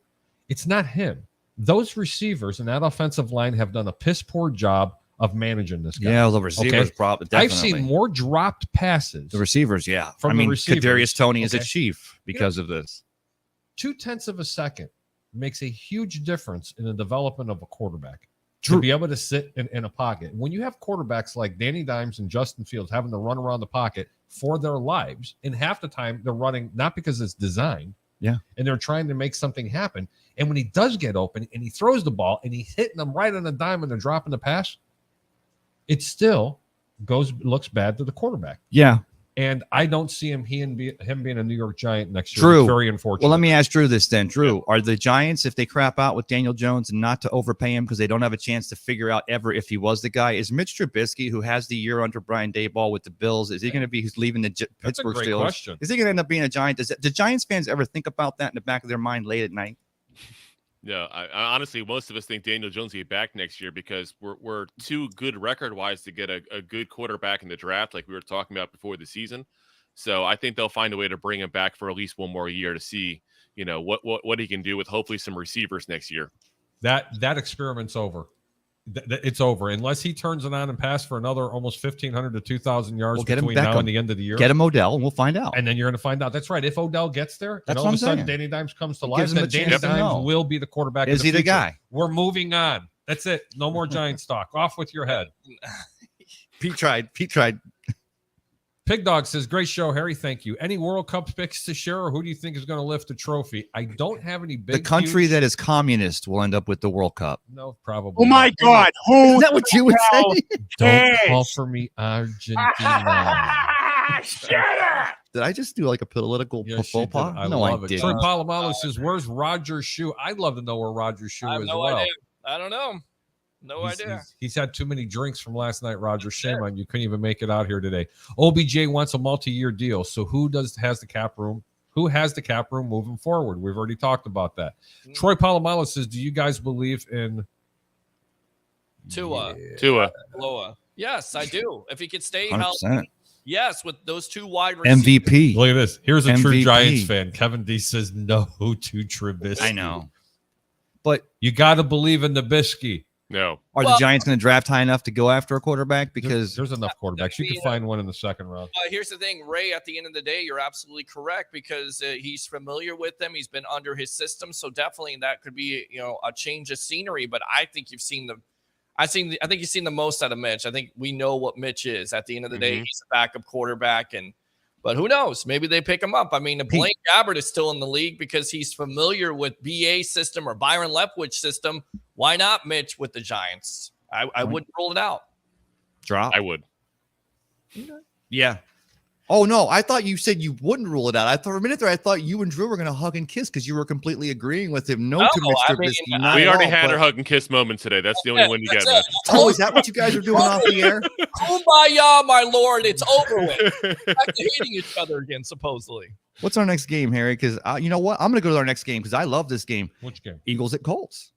it's not him. Those receivers and that offensive line have done a piss poor job of managing this guy. Yeah, the receivers probably. I've seen more dropped passes. The receivers, yeah. From the receivers. Kadarius Toney is a Okay. chief because of this. 0.2 of a second makes a huge difference in the development of a quarterback. True. To be able to sit in a pocket. When you have quarterbacks like Danny Dimes and Justin Fields having to run around the pocket for their lives, and half the time they're running not because it's designed, and they're trying to make something happen. And when he does get open and he throws the ball and he's hitting them right on the dime and they're dropping the pass, it still looks bad to the quarterback. Yeah. And I don't see him being a New York Giant next year. True. It's very unfortunate. Well, let me ask Drew this then. Drew, are the Giants, if they crap out with Daniel Jones and not to overpay him because they don't have a chance to figure out ever if he was the guy, is Mitch Trubisky, who has the year under Brian Daboll with the Bills, is he going to be who's leaving the That's a Pittsburgh great Steelers? question. Is he going to end up being a Giant? Do Giants fans ever think about that in the back of their mind late at night? No, I honestly, most of us think Daniel Jones will be back next year because we're too good record-wise to get a good quarterback in the draft, like we were talking about before the season. So I think they'll find a way to bring him back for at least one more year to see, what he can do with hopefully some receivers next year. That experiment's over. It's over unless he turns it on and pass for another almost 1,500 to 2,000 yards between now and the end of the year. Get him Odell, and we'll find out. And then you're going to find out. That's right. If Odell gets there, That's and all what of a I'm sudden saying. Danny Dimes comes to It life, gives him a then Danny chance to know. Dimes will be the quarterback. Is of the he the future. guy? We're moving on. That's it. No more Giants talk. Off with your head. Pete tried. Pig Dog says, great show, Harry. Thank you. Any World Cup picks to share, or who do you think is going to lift the trophy? I don't have any big. The country huge- that is communist will end up with the World Cup. No, probably. Oh my not. God! Who? Is that what you would hell say? Don't cares? call for me, Argentina. Shut up! Did I just do like a political Yes, faux you did. pas? I No, love I it. didn't. Troy Polamalu says, "Where's Roger's shoe?" I'd love to know where Roger's shoe I have is. no as well. idea. I don't know. No idea. He's had too many drinks from last night, Roger. Shame on you. Couldn't even make it out here today. OBJ wants a multi-year deal. So who has the cap room? Who has the cap room moving forward? We've already talked about that. Troy Polamalu says, do you guys believe in Tua. Tua. Loa. Yes, I do. If he could stay 100%. healthy. Yes, with those two wide receivers. MVP. Look at this. Here's a true MVP. Giants fan. Kevin D says no to Trubisky. I know. But You got to believe in Nabisky. No. are the Giants going to draft high enough to go after a quarterback? Because There's enough quarterbacks. You can find one in the second round. Here's the thing, Ray, at the end of the day, you're absolutely correct because he's familiar with them. He's been under his system. So definitely that could be, a change of scenery. But I think you've seen I think you've seen the most out of Mitch. I think we know what Mitch is. At the end of the day, he's a backup quarterback. But who knows? Maybe they pick him up. I mean, Blaine Gabbert is still in the league because he's familiar with BA system or Byron Leftwich system. Why not Mitch with the Giants? I wouldn't rule it out. drop. I would. Yeah. Oh, no. I thought you said you wouldn't rule it out. I thought for a minute there, I thought you and Drew were going to hug and kiss because you were completely agreeing with him. No, No, to Mitch I Trubisky. mean, not We at already all, had but- our hug and kiss moment today. That's the only one you got. That's it. Oh, is that what you guys are doing off the air? Kumbaya, my lord. It's over with. Back to hating each other again, supposedly. What's our next game, Harry? Because you know what? I'm going to go to our next game because I love this game. Which game? Eagles at Colts.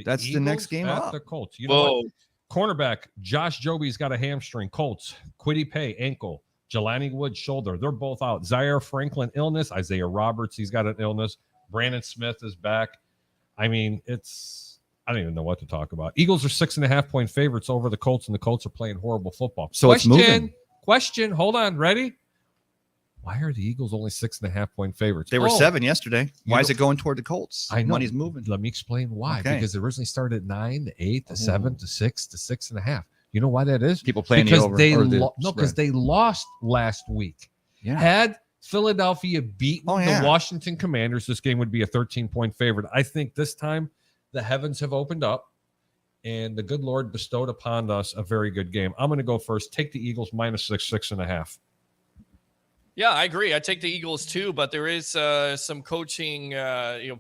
That's the next game at up. the Colts. You know Whoa. what? Cornerback Josh Joby's got a hamstring. Colts. Quiddy Pay ankle. Jelani Woods shoulder. They're both out. Zaire Franklin illness. Isaiah Roberts, he's got an illness. Brandon Smith is back. I mean, I don't even know what to talk about. Eagles are 6.5-point favorites over the Colts, and the Colts are playing horrible football. So it's moving. Question. Hold on. Ready? Why are the Eagles only 6.5-point favorites? They were 7 yesterday. You Why know- is it going toward the Colts? I know. Money's moving. Let me explain why. Okay. Because it originally started at 9 to 8 to 7 to 6 to 6.5. You know why that is? People playing because the over. they or the because spread. they lost last week. Yeah. Had Philadelphia beaten yeah. the Washington Commanders, this game would be a 13-point favorite. I think this time the heavens have opened up and the good Lord bestowed upon us a very good game. I'm going to go first. Take the Eagles -6, 6.5. Yeah, I agree. I take the Eagles too, but there is some coaching,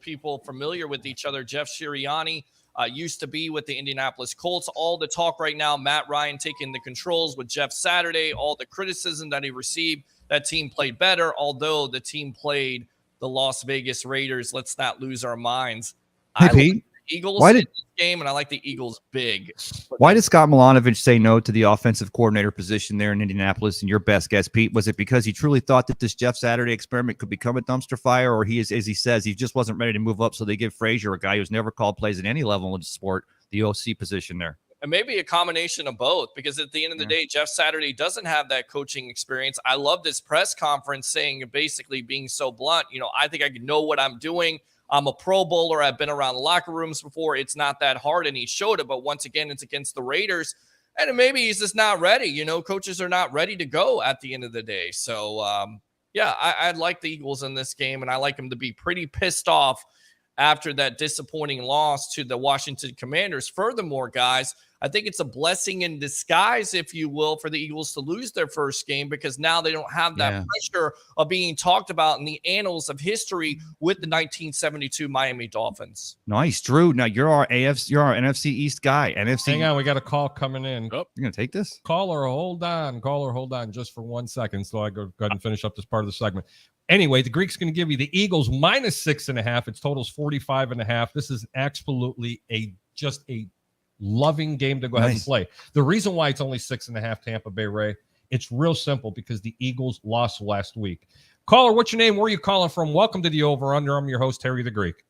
people familiar with each other. Jeff Sirianni used to be with the Indianapolis Colts. All the talk right now, Matt Ryan taking the controls with Jeff Saturday, all the criticism that he received. That team played better, although the team played the Las Vegas Raiders. Let's not lose our minds. Hey, I like Pete. the Eagles Why in did- this game, and I like the Eagles big. Why did Scott Milanovic say no to the offensive coordinator position there in Indianapolis? And your best guess, Pete, was it because he truly thought that this Jeff Saturday experiment could become a dumpster fire, or he is, as he says, he just wasn't ready to move up, so they give Frazier, a guy who's never called plays at any level in the sport, the OC position there? And maybe a combination of both, because at the end of the day, Jeff Saturday doesn't have that coaching experience. I love this press conference saying, basically being so blunt, I think I know what I'm doing. I'm a Pro Bowler. I've been around locker rooms before. It's not that hard, and he showed it. But once again, it's against the Raiders, and maybe he's just not ready. You know, coaches are not ready to go at the end of the day. So, yeah, I like the Eagles in this game, and I like them to be pretty pissed off after that disappointing loss to the Washington Commanders. Furthermore, guys, I think it's a blessing in disguise, if you will, for the Eagles to lose their first game, because now they don't have that pressure of being talked about in the annals of history with the 1972 Miami Dolphins. Nice, Drew. Now you're our NFC East guy. NFC. Hang on, we got a call coming in. You're gonna take this? Caller, hold on just for 1 second. So I go ahead and finish up this part of the segment. Anyway, the Greek's going to give you the Eagles -6.5. Its total's 45.5. This is absolutely just a loving game to go ahead and play. The reason why it's only 6.5 Tampa Bay Ray, it's real simple because the Eagles lost last week. Caller, what's your name? Where are you calling from? Welcome to the Over Under. I'm your host, Harry the Greek.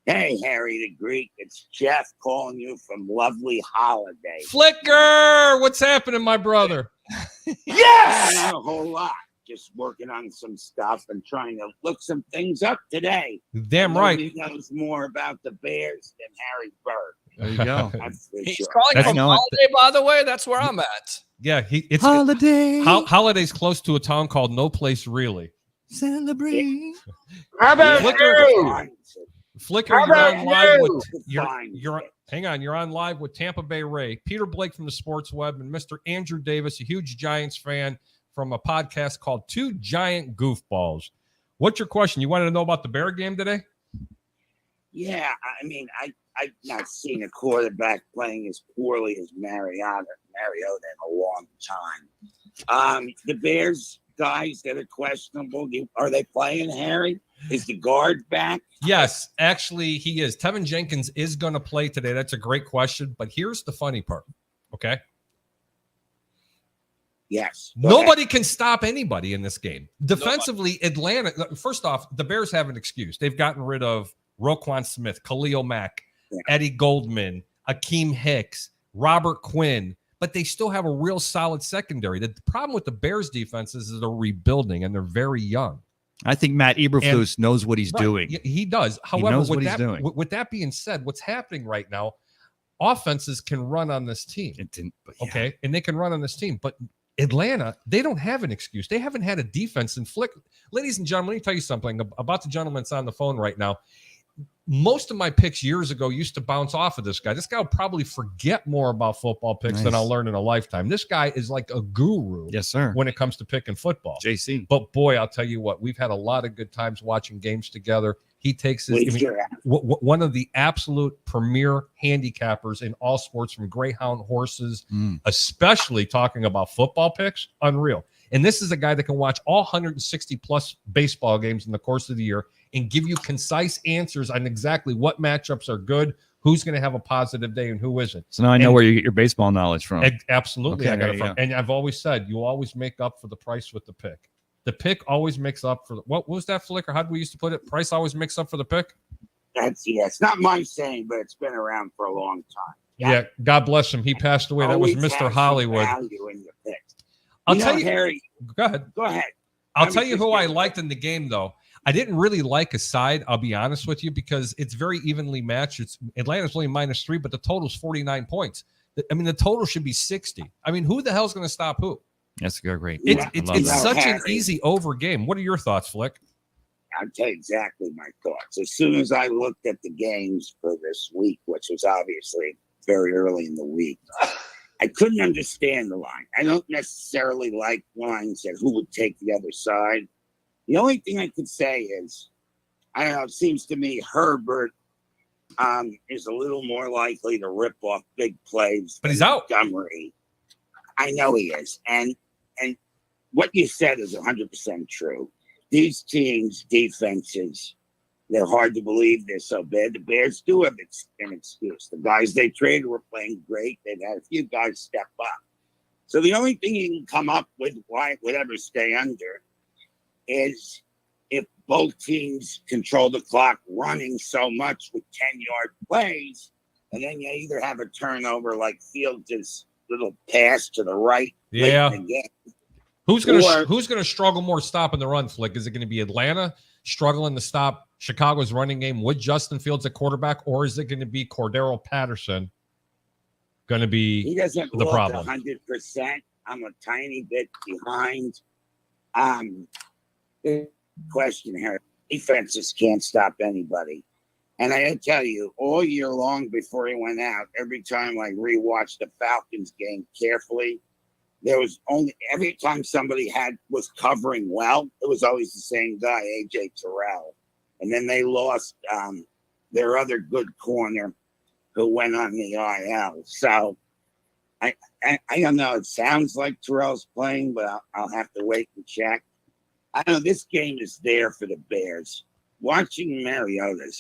Hey, Harry the Greek. It's Jeff calling you from lovely Holiday. Flicker, what's happening, my brother? Yes! Not a whole lot. Just working on some stuff and trying to look some things up today. Damn right. Nobody knows more about the Bears than Harry Bird. There you go. That's for He's sure. calling from Holiday, by the way. That's where I'm at. Yeah, it's Holiday. Holiday's close to a town called No Place Really. Celebrate. How about you? Flicker, you're on live with Fine. you're on live with Tampa Bay Ray, Peter Blake from the Sports Web, and Mr. Andrew Davis, a huge Giants fan from a podcast called Two Giant Goofballs. What's your question? You wanted to know about the Bear game today? Yeah, I mean, I've not seen a quarterback playing as poorly as Mariota in a long time. The Bears guys that are questionable, are they playing, Harry? Is the guard back? Yes, actually, he is. Tevin Jenkins is going to play today. That's a great question. But here's the funny part, okay? Yes. Nobody can stop anybody in this game. Defensively, Atlanta, first off, the Bears have an excuse. They've gotten rid of Roquan Smith, Khalil Mack, Eddie Goldman, Akeem Hicks, Robert Quinn, but they still have a real solid secondary. The problem with the Bears defense is they're rebuilding and they're very young. I think Matt Eberflus knows what he's doing. He does. However, knows what he's doing. With that being said, what's happening right now, offenses can run on this team. Okay, and they can run on this team, but Atlanta, they don't have an excuse. They haven't had a defense in flick. Ladies and gentlemen, let me tell you something about the gentleman that's on the phone right now. Most of my picks years ago used to bounce off of this guy. This guy will probably forget more about football picks than I'll learn in a lifetime. This guy is like a guru. Yes, sir. When it comes to picking football. JC. But boy, I'll tell you what, we've had a lot of good times watching games together. He takes his, one of the absolute premier handicappers in all sports, from greyhound horses, especially talking about football picks. Unreal. And this is a guy that can watch all 160 plus baseball games in the course of the year and give you concise answers on exactly what matchups are good, who's going to have a positive day, and who isn't. So now I know where you get your baseball knowledge from. Absolutely. Okay, I got it from. And I've always said, you always make up for the price with the pick. The pick always makes up for what was that, Flicker? How did we used to put it? Price always makes up for the pick? It's not my saying, but it's been around for a long time. Yeah, God bless him. He passed away. That was Mr. Hollywood. I'll tell you, Harry. Go ahead. Go ahead. I'll tell you who I liked in the game, though. I didn't really like a side, I'll be honest with you, because it's very evenly matched. Atlanta's only -3, but the total's 49 points. I mean, the total should be 60. I mean, who the hell's going to stop who? That's great. It's such an easy over game. What are your thoughts, Flick? I'll tell you exactly my thoughts. As soon as I looked at the games for this week, which was obviously very early in the week, I couldn't understand the line. I don't necessarily like lines that who would take the other side. The only thing I could say is, I don't know, it seems to me Herbert is a little more likely to rip off big plays. But he's out. Montgomery. I know he is. And what you said is 100% true. These teams' defenses, they're hard to believe they're so bad. The Bears do have an excuse. The guys they traded were playing great. They've had a few guys step up. So the only thing you can come up with why would ever stay under is if both teams control the clock running so much with 10-yard plays, and then you either have a turnover like Fields' little pass to the right. Yeah. Late in the game. Who's gonna struggle more stopping the run, Flick? Is it going to be Atlanta struggling to stop Chicago's running game with Justin Fields at quarterback, or is it going to be Cordero Patterson going to be He doesn't the look problem? 100%. I'm a tiny bit behind. The question here: defenses can't stop anybody. And I gotta tell you, all year long before he went out, every time I rewatched the Falcons game carefully, there was only every time somebody was covering well, it was always the same guy, AJ Terrell. And then they lost their other good corner who went on the IL. So I don't know. It sounds like Terrell's playing, but I'll have to wait and check. I don't know. This game is there for the Bears. Watching Mariota,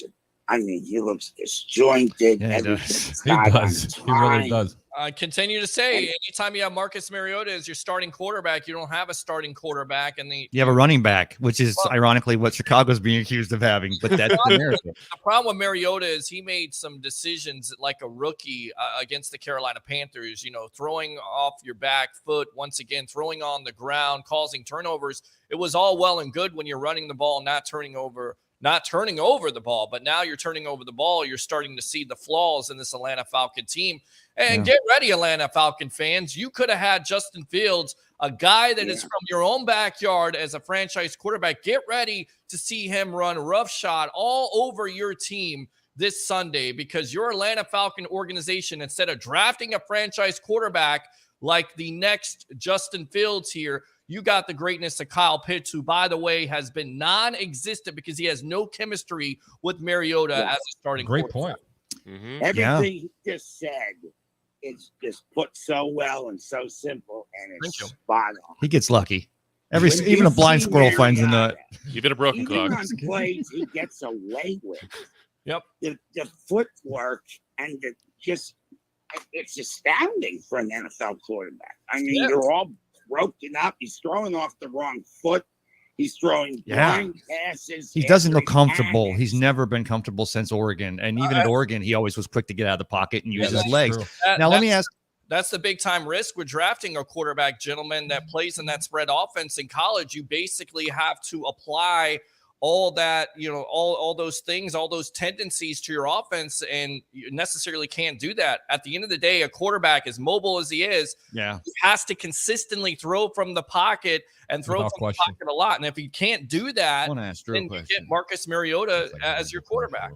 I mean, he looks disjointed. Yeah, he does. Everything's He not does. on He really time. does. I continue to say, anytime you have Marcus Mariota as your starting quarterback, you don't have a starting quarterback. And You have a running back, which is ironically what Chicago's being accused of having, but that's the narrative. The problem with Mariota is he made some decisions like a rookie against the Carolina Panthers, throwing off your back foot once again, throwing on the ground, causing turnovers. It was all well and good when you're running the ball, not turning over the ball. But now you're turning over the ball. You're starting to see the flaws in this Atlanta Falcon team. And get ready, Atlanta Falcon fans. You could have had Justin Fields, a guy that is from your own backyard as a franchise quarterback. Get ready to see him run roughshod all over your team this Sunday, because your Atlanta Falcon organization, instead of drafting a franchise quarterback like the next Justin Fields here, you got the greatness of Kyle Pitts, who, by the way, has been non-existent because he has no chemistry with Mariota as a starting Great quarterback. point. Mhm. Everything he just said is just put so well and so simple, and Thank it's you. spot on. He gets lucky. When Even you a blind see squirrel finds a Mariota, nut. Even a broken even clock. on plays he gets away with. Yep. The footwork and it's astounding for an NFL quarterback. I mean, Yeah. they're all broken up. He's throwing off the wrong foot. He's throwing blind passes. He doesn't after look comfortable. had He's it. never been comfortable since Oregon. And even at Oregon, he always was quick to get out of the pocket and use his that's legs. true. Now, let me ask. That's the big time risk with drafting a quarterback, gentlemen, that plays in that spread offense in college. You basically have to apply all that, all those things, all those tendencies to your offense, and you necessarily can't do that. At the end of the day, a quarterback, as mobile as he is, Yeah. he has to consistently throw from the pocket and throw Without from question. the pocket a lot. And if he can't do I that, want to ask Drew then a you question. get Marcus Mariota as your quarterback.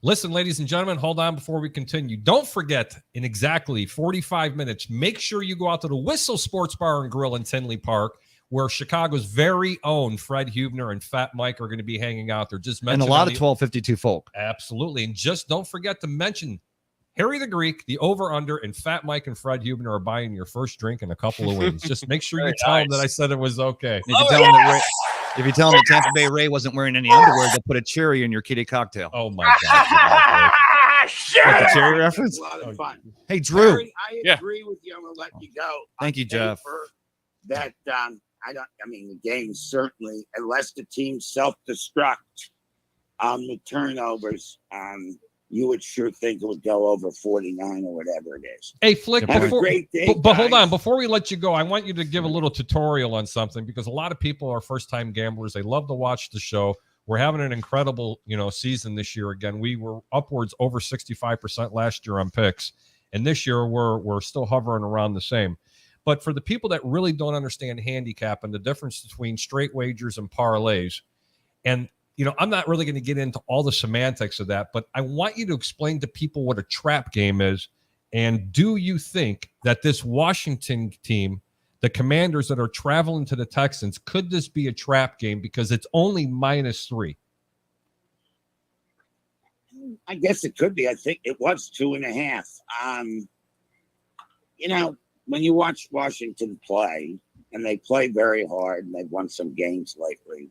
Listen, ladies and gentlemen, hold on before we continue. Don't forget, in exactly 45 minutes, make sure you go out to the Whistle Sports Bar and Grill in Tinley Park, where Chicago's very own Fred Hubner and Fat Mike are going to be hanging out there. Just And mention a lot on of the- 1252 folk. Absolutely. And just don't forget to mention Harry the Greek, the over-under, and Fat Mike and Fred Hubner are buying your first drink and a couple of wings. Just make sure you Very tell them nice. that I said it was okay. If you tell him that if you tell him that Tampa Bay Ray wasn't wearing any underwear, they'll put a cherry in your kitty cocktail. Oh, my God. Got the cherry reference? A lot of fun. Hey, Drew. Harry, I Yeah. agree with you. I'm gonna let you go. Thank you, On Jeff. paper, That the game certainly, unless the team self-destruct the turnovers, you would sure think it would go over 49 or whatever it is. Hey, Flick, Good Have a before, great day, but hold guys. on. Before we let you go, I want you to give a little tutorial on something, because a lot of people are first-time gamblers. They love to watch the show. We're having an incredible, season this year. Again, we were upwards over 65% last year on picks, and this year we're still hovering around the same. But for the people that really don't understand handicap and the difference between straight wagers and parlays, and I'm not really going to get into all the semantics of that, but I want you to explain to people what a trap game is. And do you think that this Washington team, the Commanders that are traveling to the Texans, could this be a trap game because it's only -3? I guess it could be. I think it was 2.5. When you watch Washington play, and they play very hard, and they've won some games lately.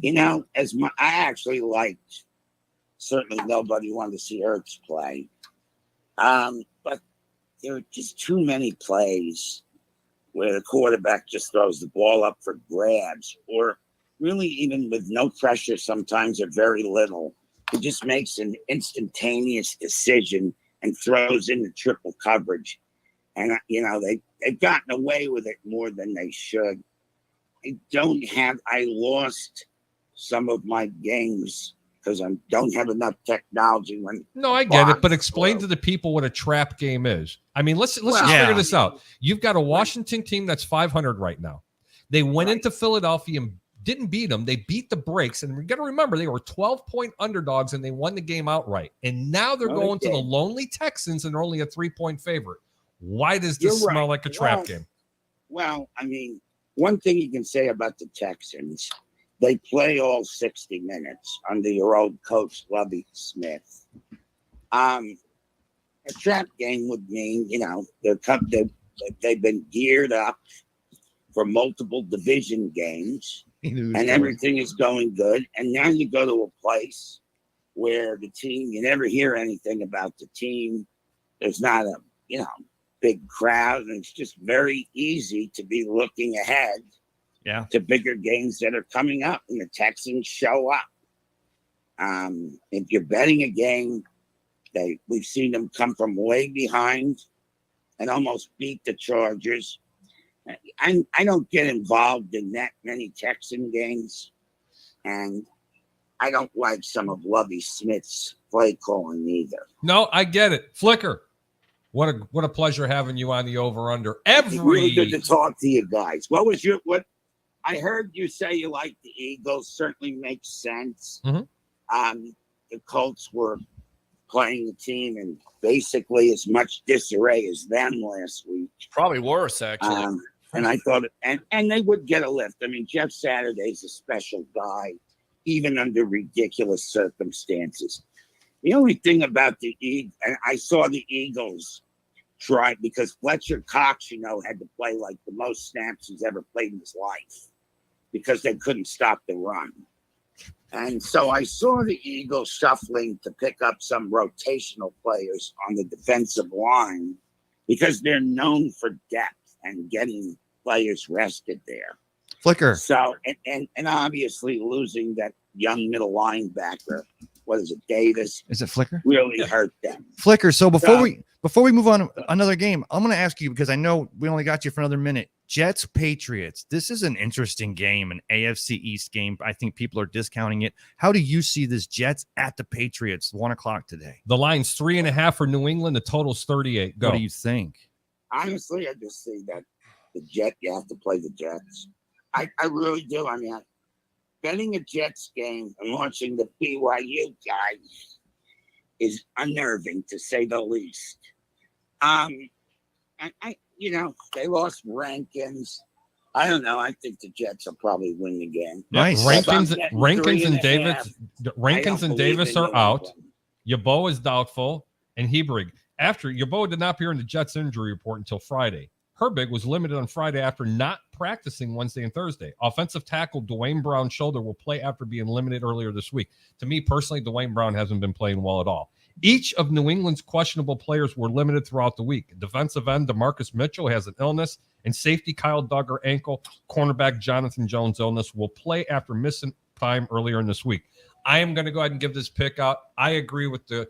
I actually liked. Certainly, nobody wanted to see Ertz play, but there are just too many plays where the quarterback just throws the ball up for grabs, or really even with no pressure, sometimes or very little. He just makes an instantaneous decision and throws in the triple coverage. And, they've gotten away with it more than they should. I lost some of my games because I don't have enough technology. No, I get it, but explain to the people what a trap game is. I mean, let's just figure this out. You've got a Washington team that's 500 right now. They went into Philadelphia and didn't beat them. They beat the Breaks, and we got to remember they were 12-point underdogs and they won the game outright. And now they're going to the lonely Texans and they're only a 3-point favorite. Why does this smell like a trap game? Well, I mean, one thing you can say about the Texans, they play all 60 minutes under your old coach, Lovie Smith. A trap game would mean, they've been geared up for multiple division games. And everything is going good. And now you go to a place where the team, you never hear anything about the team. There's not a, big crowd. And it's just very easy to be looking ahead to bigger games that are coming up. And the Texans show up. If you're betting a game, we've seen them come from way behind and almost beat the Chargers. I don't get involved in that many Texan games, and I don't like some of Lovie Smith's play calling either. No, I get it. Flicker, what a pleasure having you on the over/under. It's really good to talk to you guys. What I heard you say you like the Eagles? Certainly makes sense. Mm-hmm. The Colts were playing the team in basically as much disarray as them last week. Probably worse, actually. And I thought, and they would get a lift. I mean, Jeff Saturday's a special guy, even under ridiculous circumstances. The only thing about the Eagles, and I saw the Eagles try, because Fletcher Cox, had to play like the most snaps he's ever played in his life because they couldn't stop the run. And so I saw the Eagles shuffling to pick up some rotational players on the defensive line because they're known for depth and getting players rested there. Flicker. So, and obviously losing that young middle linebacker, what is it, Davis? Is it Flicker? Really hurt them. Flicker. So before we move on to another game, I'm going to ask you, because I know we only got you for another minute. Jets Patriots. This is an interesting game, an AFC East game. I think people are discounting it. How do you see this Jets at the Patriots, 1:00 today? The line's 3.5 for New England. The total's 38. Go. What do you think? Honestly, I just see that you have to play the Jets. I really do. I mean, betting a Jets game and watching the BYU guys is unnerving, to say the least. They lost Rankins. I don't know. I think the Jets will probably win the game. Nice. Rankins and Davis are out. Yeboah is doubtful, and Hebrig. After Yeboah did not appear in the Jets injury report until Friday. Herbig was limited on Friday after not practicing Wednesday and Thursday. Offensive tackle Dwayne Brown's shoulder will play after being limited earlier this week. To me personally, Dwayne Brown hasn't been playing well at all. Each of New England's questionable players were limited throughout the week. Defensive end DeMarcus Mitchell has an illness, and safety Kyle Duggar ankle, cornerback Jonathan Jones illness will play after missing time earlier in this week. I am going to go ahead and give this pick out. I agree with the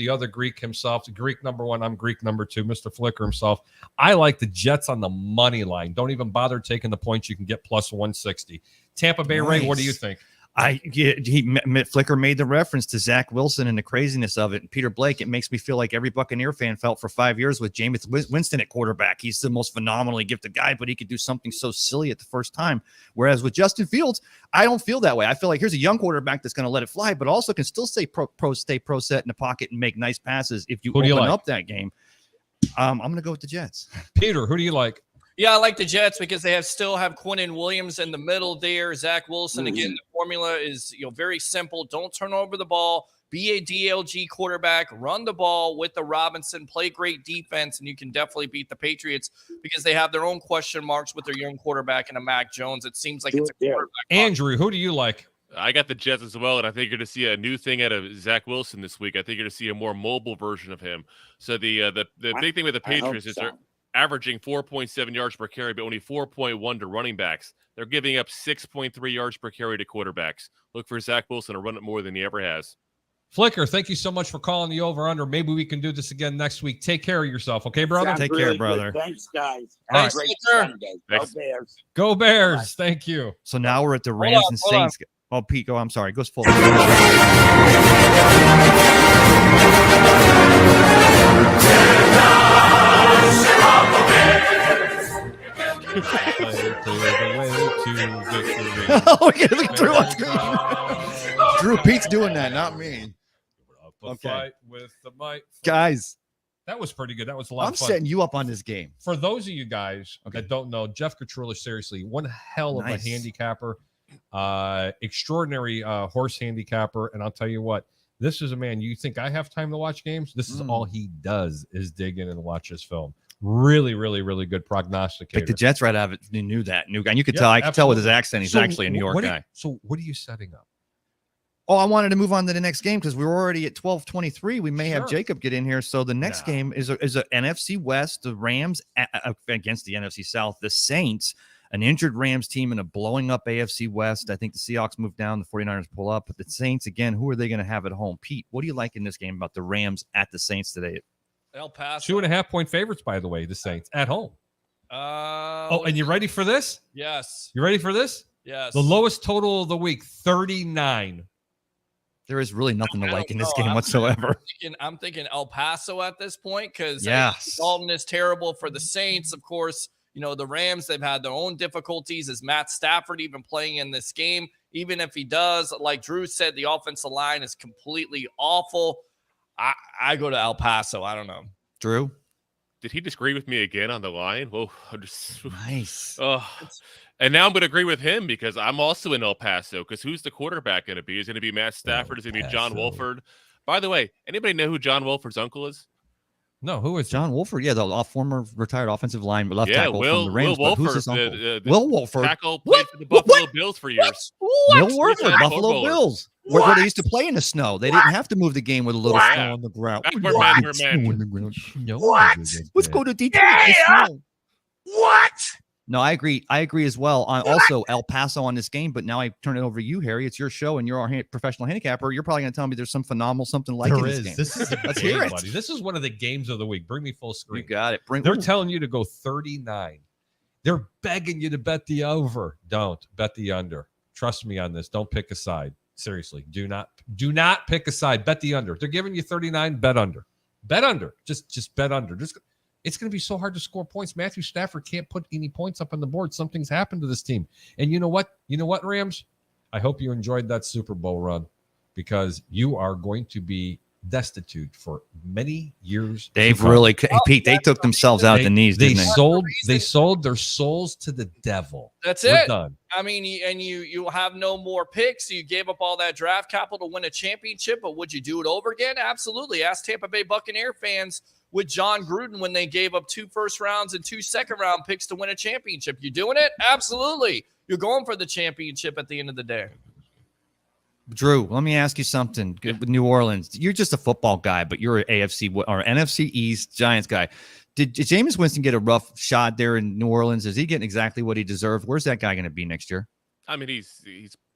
other Greek himself, the Greek number one. I'm Greek number two, Mr. Flicker himself. I like the Jets on the money line. Don't even bother taking the points. You can get plus 160. Tampa Bay Ray, what do you think? Flicker made the reference to Zach Wilson and the craziness of it. And Peter Blake, it makes me feel like every Buccaneer fan felt for 5 years with Jameis Winston at quarterback. He's the most phenomenally gifted guy, but he could do something so silly at the first time. Whereas with Justin Fields, I don't feel that way. I feel like here's a young quarterback that's going to let it fly, but also can still stay pro set in the pocket and make nice passes if you open up that game. I'm going to go with the Jets. Peter, who do you like? Yeah, I like the Jets because they still have Quinnen Williams in the middle there. Zach Wilson, again, the formula is very simple. Don't turn over the ball. Be a DLG quarterback. Run the ball with the Robinson. Play great defense, and you can definitely beat the Patriots because they have their own question marks with their young quarterback and a Mac Jones. It seems like it's a quarterback. Andrew, who do you like? I got the Jets as well, and I think you're going to see a new thing out of Zach Wilson this week. I think you're going to see a more mobile version of him. So the big thing with the Patriots is they're averaging 4.7 yards per carry, but only 4.1 to running backs. They're giving up 6.3 yards per carry to quarterbacks. Look for Zach Wilson to run it more than he ever has. Flicker, thank you so much for calling the over-under. Maybe we can do this again next week. Take care of yourself, okay, brother? Sounds Take really care, brother. Good. Thanks, guys. All Have a great Sunday. Go Bears. Go Bears. Thank you. So now we're at the Rams and Saints. Oh, Pete, go. I'm sorry. Goes full. Oh, yeah, look at Drew on screen. Drew, Pete's doing that, not me. Okay. Fight with the mic. Guys, that was pretty good. That was a lot I'm of fun. setting you up on this game. For those of you guys Okay. that don't know, Jeff Katrula, seriously, one hell of Nice. a handicapper, extraordinary horse handicapper. And I'll tell you what, this is a man, you think I have time to watch games? This is all he does is dig in and watch his film. Really, really, really good prognosticator. Pick the Jets right out of it. You knew that. New guy. And you could Yeah, tell. I could tell with his absolutely. accent. He's So actually a New York what guy. So what are you setting up? Oh, I wanted to move on to the next game because we were already at 12:23. We may have Sure. Jacob get in here. So the next No. game is a NFC West, the Rams against the NFC South, the Saints, an injured Rams team and a blowing up AFC West. I think the Seahawks move down, the 49ers pull up, but the Saints, again, who are they going to have at home? Pete, what do you like in this game about the Rams at the Saints today? El Paso. 2.5-point favorites, by the way, the Saints at home. Oh, And you ready for this? yes, You ready for this? yes. The lowest total of the week, 39. There is really nothing to I like don't in this know. game whatsoever. I'm thinking El Paso at this point because Yes. Dalton is terrible for the Saints. Of course, you know, the Rams, they've had their own difficulties. Is Matt Stafford even playing in this game? Even if he does, like Drew said, the offensive line is completely awful. I go to El Paso. I don't know. Drew? Did he disagree with me again on the line? Well, I'm just, Nice. and now I'm going to agree with him because I'm also in El Paso. Because who's the quarterback going to be? Is it going to be Matt Stafford? Is it going to be John Paso. Wolford? By the way, anybody know who John Wolford's uncle is? No, who is John Wolford, yeah, the former retired offensive line left tackle Will from the Rams. Will but who's Wolford, his uncle? the Will Wolford. tackle, played What? for the Buffalo Bills for years. Will Wolford, He's a Buffalo footballer. Bills. Where they used to play in the snow. They didn't have to move the game with a little What? snow on the ground. Back where men were Snow men. on the ground. No, What? Let's go to Detroit. The snow. What? No, I agree. I agree as well. Also, El Paso on this game, but now I turn it over to you, Harry. It's your show, and you're our professional handicapper. You're probably going to tell me there's some phenomenal something like in there this is. game. This is a Let's game, hear it. buddy. This is one of the games of the week. Bring me full You screen. got it. They're Ooh. telling you to go 39. They're begging you to bet the over. Don't bet the under. Trust me on this. Don't pick a side. Seriously, do not pick a side. Bet the under. They're giving you 39. Bet under. Bet under. Just bet under. It's going to be so hard to score points. Matthew Stafford can't put any points up on the board. Something's happened to this team. And you know what? You know what, Rams? I hope you enjoyed that Super Bowl run because you are going to be destitute for many years. They've to come. really, Pete, they took themselves out at the knees, They didn't they? sold their souls to the devil. That's We're it. done. I mean, you have no more picks. You gave up all that draft capital to win a championship, but would you do it over again? Absolutely. Ask Tampa Bay Buccaneer fans with John Gruden when they gave up 2 first rounds and 2 second round picks to win a championship. You doing it? Absolutely. You're going for the championship at the end of the day. Drew, let me ask you something. With New Orleans, you're just a football guy, but you're an AFC or NFC East Giants guy. Did Jameis Winston get a rough shot there in New Orleans? Is he getting exactly what he deserved? Where's that guy going to be next year? I mean, he's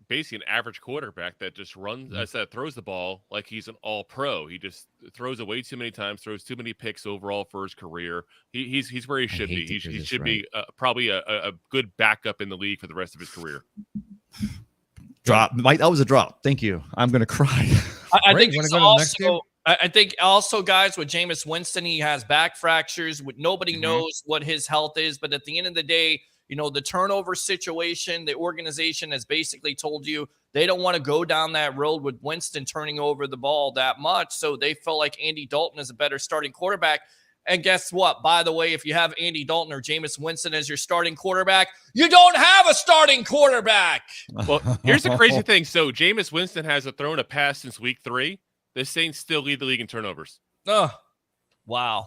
basically an average quarterback that just runs, that throws the ball like he's an all-pro. He just throws it way too many times, throws too many picks overall for his career. He's where he should be. He should be probably a good backup in the league for the rest of his career. Drop, Mike. That was a drop. Thank you. I'm going to cry. I Ray, think you wanna it's go to the next game? also. I think also, guys, with Jameis Winston, he has back fractures. Nobody knows what his health is, but at the end of the day, you know, the turnover situation, the organization has basically told you they don't want to go down that road with Winston turning over the ball that much. So they felt like Andy Dalton is a better starting quarterback. And guess what? By the way, if you have Andy Dalton or Jameis Winston as your starting quarterback, you don't have a starting quarterback. Well, here's the crazy thing. So Jameis Winston hasn't thrown a pass since week 3. The Saints still lead the league in turnovers. Oh, wow.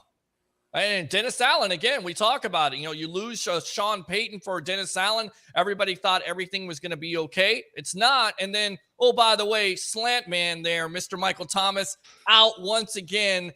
And Dennis Allen, again, we talk about it. You know, you lose Sean Payton for Dennis Allen. Everybody thought everything was going to be okay. It's not. And then, oh, by the way, slant man there, Mr. Michael Thomas, out once again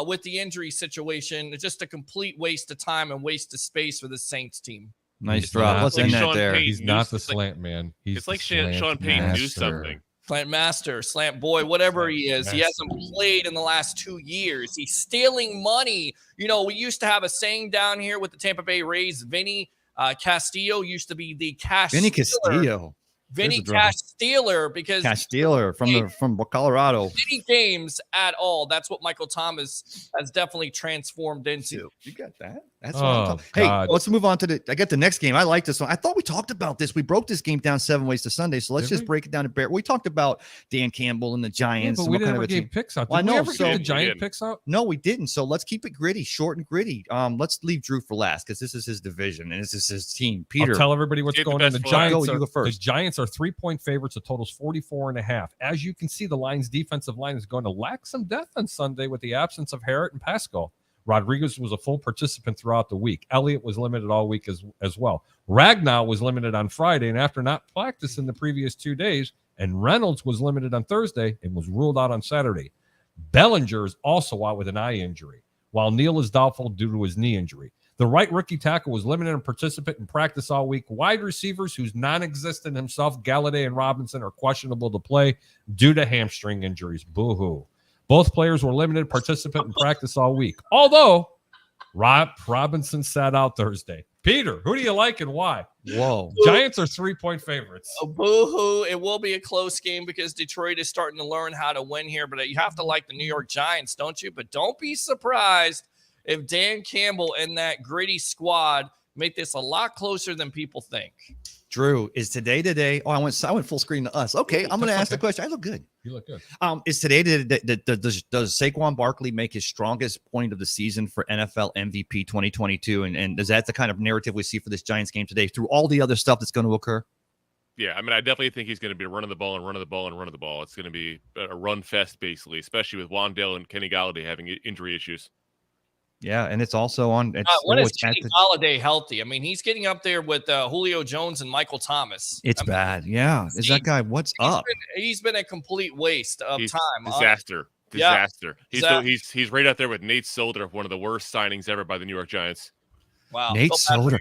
with the injury situation. It's just a complete waste of time and waste of space for the Saints team. Nice He's drop. not Let's like end that Sean there. Payton. He's not the It's like- slant man. He's It's like the Sean slant Payton knew master. something. Slant master, slant boy, whatever he is. He hasn't played in the last 2 years. He's stealing money. You know, we used to have a saying down here with the Tampa Bay Rays. Vinny Castillo used to be the cash Vinny stealer. Castillo. Vinny There's a drama. Steeler, because Cash Steeler from Colorado. any games at all. That's what Michael Thomas has definitely transformed into. You got that? That's what I'm talking. Hey, God. let's move on to I get the next game. I like this one. I thought we talked about this. We broke this game down 7 ways to Sunday. So let's Did just we? break it down to bear. We talked about Dan Campbell and the Yeah, Giants. but and we what didn't kind of ever a team. give picks out. Well, I Did we know, ever so- give the We Giant did. picks out? No, we didn't. So let's keep it gritty, short and gritty. Let's leave Drew for last because this is his division and this is his team. Peter, I'll tell everybody what's Save the going on. The best for last. Giants Go, you are go first. The Giants are 3-point favorites. The total's 44.5. As you can see, the Lions' defensive line is going to lack some depth on Sunday with the absence of Harrett and Pascal. Rodriguez was a full participant throughout the week. Elliott was limited all week as well. Ragnow was limited on Friday, and after not practicing the previous 2 days, and Reynolds was limited on Thursday and was ruled out on Saturday. Bellinger is also out with an eye injury, while Neal is doubtful due to his knee injury. The right rookie tackle was limited and participant in practice all week. Wide receivers, who's non-existent himself, Galladay and Robinson, are questionable to play due to hamstring injuries. Boo-hoo. Both players were limited participant in practice all week, although Robinson sat out Thursday. Peter, who do you like and why? whoa. Giants are 3-point favorites. Oh, boo-hoo. It will be a close game because Detroit is starting to learn how to win here, but you have to like the New York Giants, don't you? But don't be surprised if Dan Campbell and that gritty squad make this a lot closer than people think. Drew, is today? Oh, I went full screen to us. Okay, I'm going to That's ask the okay. question. I look good. You look good. Is today does Saquon Barkley make his strongest point of the season for NFL MVP 2022? And is that the kind of narrative we see for this Giants game today through all the other stuff that's going to occur? Yeah, I mean, I definitely think he's going to be running the ball and running the ball and running the ball. It's going to be a run fest, basically, especially with Wandale and Kenny Galladay having injury issues. Yeah, and it's also on. When is it's at Kenny the- Galladay healthy? I mean, he's getting up there with Julio Jones and Michael Thomas. It's I mean, bad. Yeah, is that guy? What's up? He's been a complete waste of He's time. disaster. Yeah, Disaster. He's right out there with Nate Solder, one of the worst signings ever by the New York Giants. Wow. Nate So bad. Solder.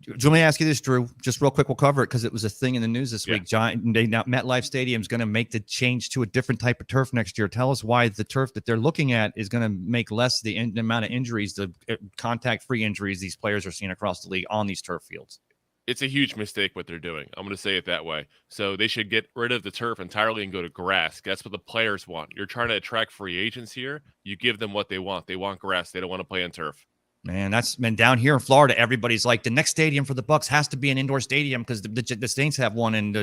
Let me ask you this, Drew. Just real quick, we'll cover it because it was a thing in the news this Yeah. week. MetLife Stadium is going to make the change to a different type of turf next year. Tell us why the turf that they're looking at is going to make less the amount of injuries, the contact-free injuries these players are seeing across the league on these turf fields. It's a huge mistake what they're doing. I'm going to say it that way. So they should get rid of the turf entirely and go to grass. That's what the players want. You're trying to attract free agents here. You give them what they want. They want grass. They don't want to play on turf. Man, that's been down here in Florida. Everybody's like, the next stadium for the Bucks has to be an indoor stadium because the Saints have one, and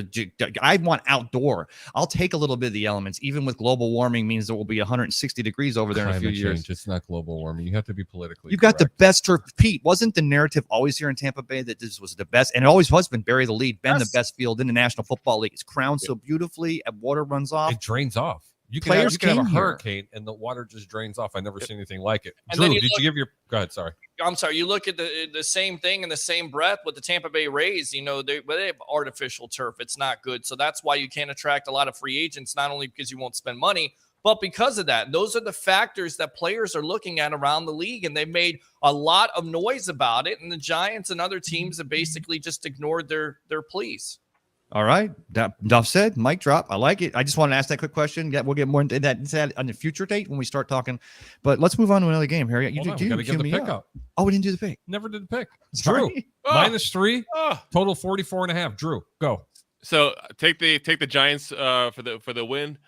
I want outdoor. I'll take a little bit of the elements, even with global warming means there will be 160 degrees over there in a few Climate years. change. It's not global warming. You have to be politically You've got the correct. best turf. Pete, wasn't the narrative always here in Tampa Bay that this was the best? And it always has been, bury the lead, been the Yes. best field in the National Football League. It's crowned so beautifully, and water runs off. It drains off. You can Players have, you can have came a here. hurricane and the water just drains off. I never seen anything like it. And Drew, then you did look- you give your? Go ahead. Sorry. I'm sorry. You look at the same thing in the same breath with the Tampa Bay Rays. You know, they have artificial turf. It's not good. So that's why you can't attract a lot of free agents, not only because you won't spend money, but because of that. Those are the factors that players are looking at around the league, and they made a lot of noise about it. And the Giants and other teams have basically just ignored their pleas. All right. Duff said, mic drop. I like it. I just want to ask that quick question. Yeah, we'll get more into that on the future date when we start talking. But let's move on to another game, Harry. Hold on, we got to give the pick up. Oh, we didn't do the pick. Never did the pick. Sorry. Drew, Ah. -3, Ah. total 44.5. Drew, go. So take the Giants for the win.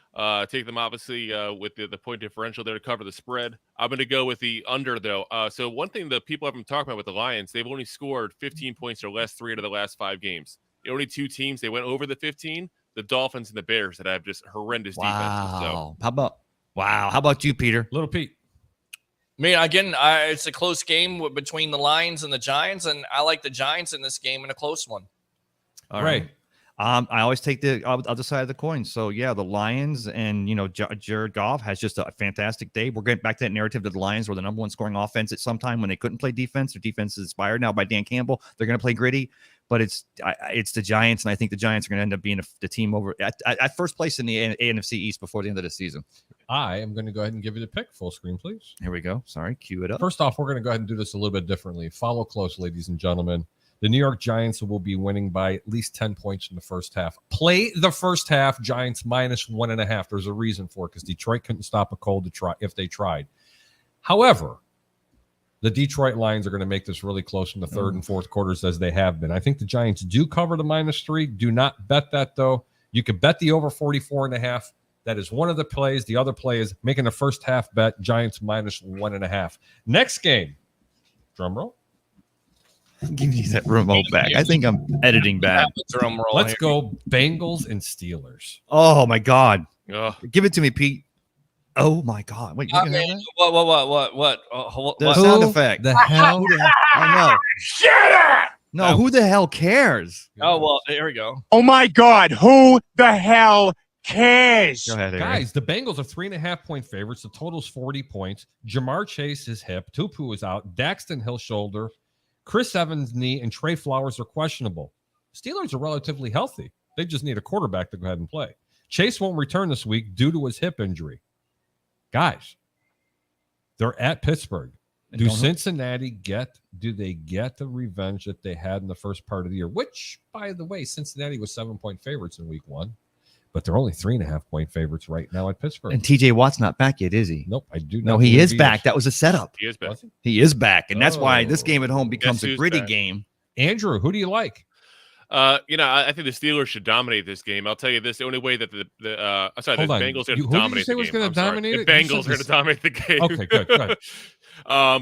Take them obviously with the point differential there to cover the spread. I'm going to go with the under though. So one thing that people have been talking about with the Lions, they've only scored 15 points or less 3 out of the last 5 games. The only 2 teams they went over the 15, the Dolphins and the Bears, that have just horrendous defenses. So Wow. How about you, Peter? Little Pete. I mean, again, it's a close game between the Lions and the Giants, and I like the Giants in this game in a close one. All Ray. right. I always take the other side of the coin. So yeah, the Lions and Jared Goff has just a fantastic day. We're getting back to that narrative that the Lions were the number 1 scoring offense at some time when they couldn't play defense. Their defense is inspired now by Dan Campbell. They're going to play gritty, but it's the Giants, and I think the Giants are going to end up being the team over at first place in the NFC East before the end of the season. I am going to go ahead and give you the pick. Full screen, please. Here we go. Sorry, cue it up. First off, we're going to go ahead and do this a little bit differently. Follow close, ladies and gentlemen. The New York Giants will be winning by at least 10 points in the first half. Play the first half, Giants -1.5. There's a reason for it because Detroit couldn't stop a cold if they tried. However, The Detroit Lions are going to make this really close in the third and fourth quarters as they have been. I think the Giants do cover the -3. Do not bet that, though. You could bet the over 44.5. That is one of the plays. The other play is making a first half bet, Giants -1.5. Next game, drum roll. Give me that remote back. I think I'm editing bad. Drum roll. Let's here. go Bengals and Steelers. Oh my God. Ugh. Give it to me, Pete. Oh my God. Wait, you I can have mean, what? The What? sound effect. The hell? Who the hell? Oh no. Shut up! No, who the hell cares? Oh, well, there we go. Oh my God, who the hell cares? Go ahead, Eric. Guys, the Bengals are 3.5-point favorites. The total's 40 points. Jamar Chase is hip. Tupu is out. Daxton Hill shoulder. Chris Evans knee and Trey Flowers are questionable. Steelers are relatively healthy. They just need a quarterback to go ahead and play. Chase won't return this week due to his hip injury. Guys, they're at Pittsburgh. Do Cincinnati get the revenge that they had in the first part of the year? Which, by the way, Cincinnati was 7-point favorites in week 1, but they're only 3.5-point favorites right now at Pittsburgh. And TJ Watt's not back yet, is he? Nope, I do not. No, he believe is back. That was a setup. He is back. Was he? He is back. And that's why this Oh. game at home becomes Guess a who's gritty back? game. Andrew, who do you like? I think the Steelers should dominate this game. I'll tell you this: the only way that the Hold on. Bengals are Who going did to you dominate say the was game. gonna I'm sorry. dominate The it? You Bengals said are going this- to dominate the game. Okay, good, good.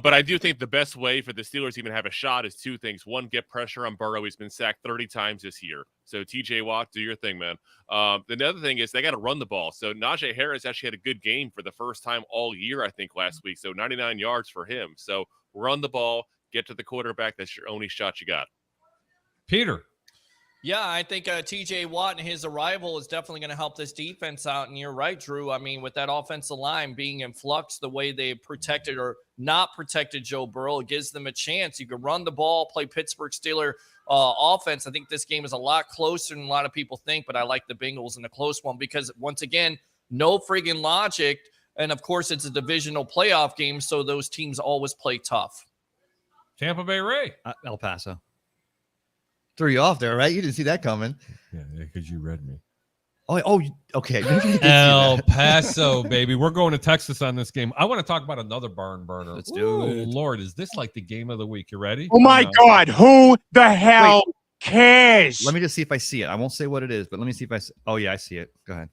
But I do think the best way for the Steelers to even have a shot is two things. One, get pressure on Burrow. He's been sacked 30 times this year. So TJ Watt, do your thing, man. The other thing is they got to run the ball. So Najee Harris actually had a good game for the first time all year, I think, last week. So 99 yards for him. So run the ball, get to the quarterback. That's your only shot you got. Peter. Yeah, I think TJ Watt and his arrival is definitely going to help this defense out. And you're right, Drew. I mean, with that offensive line being in flux, the way they protected or not protected Joe Burrow, it gives them a chance. You can run the ball, play Pittsburgh Steelers offense. I think this game is a lot closer than a lot of people think, but I like the Bengals in a close one because, once again, no friggin' logic. And, of course, it's a divisional playoff game, so those teams always play tough. Tampa Bay Ray. El Paso. Threw you off there, right? You didn't see that coming. Yeah, because you read me. Okay. You did see El that. Paso, baby. We're going to Texas on this game. I want to talk about another barn burner. Let's do it. Lord, is this like the game of the week? You ready? Oh my God, who the hell cares? Let me just see if I see it. I won't say what it is, but let me see if I see. Oh, yeah, I see it. Go ahead.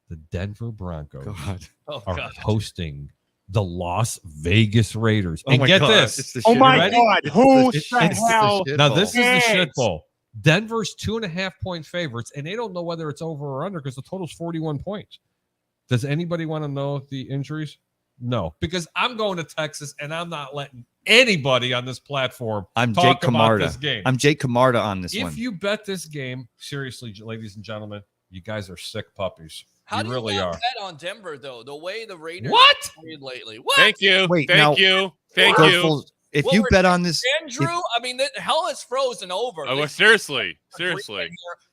The Denver Broncos God. Oh, are God. hosting the Las Vegas Raiders. Oh And my get God. this. It's the Oh shit. my ready? God, It's who the- the it's the hell shit Now, ball. this is the shit Yes. bowl. Denver's 2.5-point favorites, and they don't know whether it's over or under because the total's 41 points. Does anybody want to know the injuries? No, because I'm going to Texas, and I'm not letting anybody on this platform I'm talk Jake about Camarda. this game. I'm Jake Camarda on this If one. you bet this game, seriously, ladies and gentlemen, you guys are sick puppies. How you do really you not are. bet on Denver, though? The way the Raiders What? played lately. What? Thank you. Wait, now- Thank you. Thank Go you. full- if What you we're bet on this, Andrew, I mean, hell is frozen over. Oh, They- well, seriously. Seriously.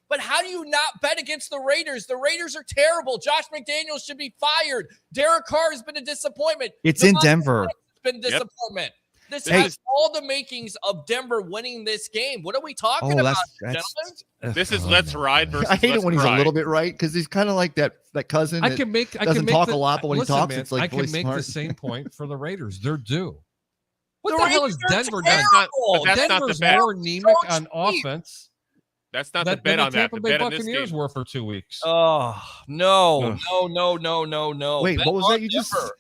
But how do you not bet against the Raiders? The Raiders are terrible. Josh McDaniels should be fired. Derek Carr has been a disappointment. it's in Devontae Denver. Adams has been Yep. disappointment. This Hey. has all the makings of Denver winning this game. What are we talking Oh, about, that's. gentlemen? This is Oh, Let's my Ride God. versus I hate it Let's when he's a Cry. little bit right because he's kind of like that cousin. I that can make. I doesn't can make talk the, a lot, but when he listen, talks, man, it's like I can really make smart. the same point for the Raiders. They're due. What The the hell is Raiders are Denver done? terrible. That's not the Denver's bet. more anemic on So cheap. offense That's not the than bet the on that. Tampa The Bay bet on this Buccaneers game. were for 2 weeks. Oh no, Ugh. no. Wait, Bet what was on that you just- Denver.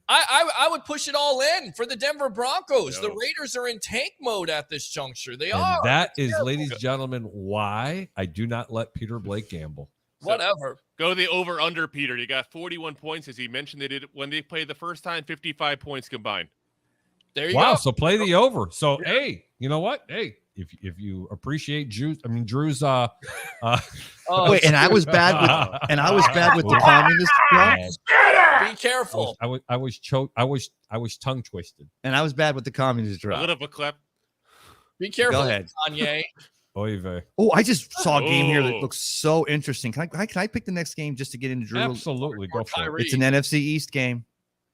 I would push it all in for the Denver Broncos. The No. Raiders are in tank mode at this juncture. They And are. that They're is, terrible. ladies and gentlemen, why I do not let Peter Blake gamble. Whatever. Go the over under, Peter. You got 41 points, as he mentioned. They did when they played the first time, 55 points combined. There you Wow, go. so play the over. So hey, you know what? Hey, if you appreciate Drew's Oh, Wait, and I was bad with the communist crap, be careful. I was tongue twisted. and I was bad with the communist A drop. little bit clap. Be careful, Go ahead. Kanye. Oy vey. Oh, I just saw a game here that Oh. looks so interesting. Can I pick the next game just to get into Drew? Absolutely, go for it. Tyree. It's an NFC East game.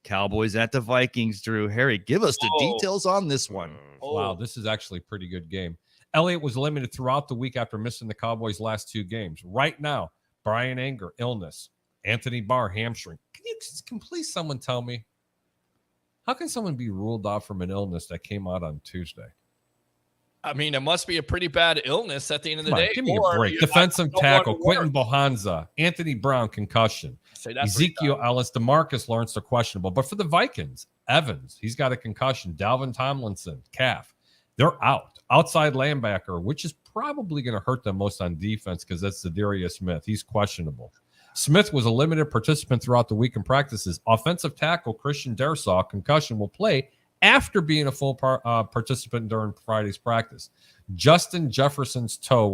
Cowboys at the Vikings. Drew, Harry, give us the Oh. details on this one. Oh. Wow, this is actually a pretty good game. Elliott was limited throughout the week after missing the Cowboys' last 2 games. Right now, Brian Anger, illness. Anthony Barr, hamstring. Can please someone tell me How can someone be ruled off from an illness that came out on Tuesday? I mean, it must be a pretty bad illness at the end of the Come on, day. give me a or break. you- Defensive I don't tackle, want to Quentin work. Bohanza, Anthony Brown, concussion. Say that's pretty Ezekiel Ellis, DeMarcus Lawrence, they're questionable. But for the Vikings, Evans, he's got a concussion. Dalvin Tomlinson, calf. They're out. Outside linebacker, which is probably going to hurt them most on defense because that's Zadarius Smith. He's questionable. Smith was a limited participant throughout the week in practices. Offensive tackle Christian Darsaw, concussion, will play after being a full participant during Friday's practice. Justin Jefferson's toe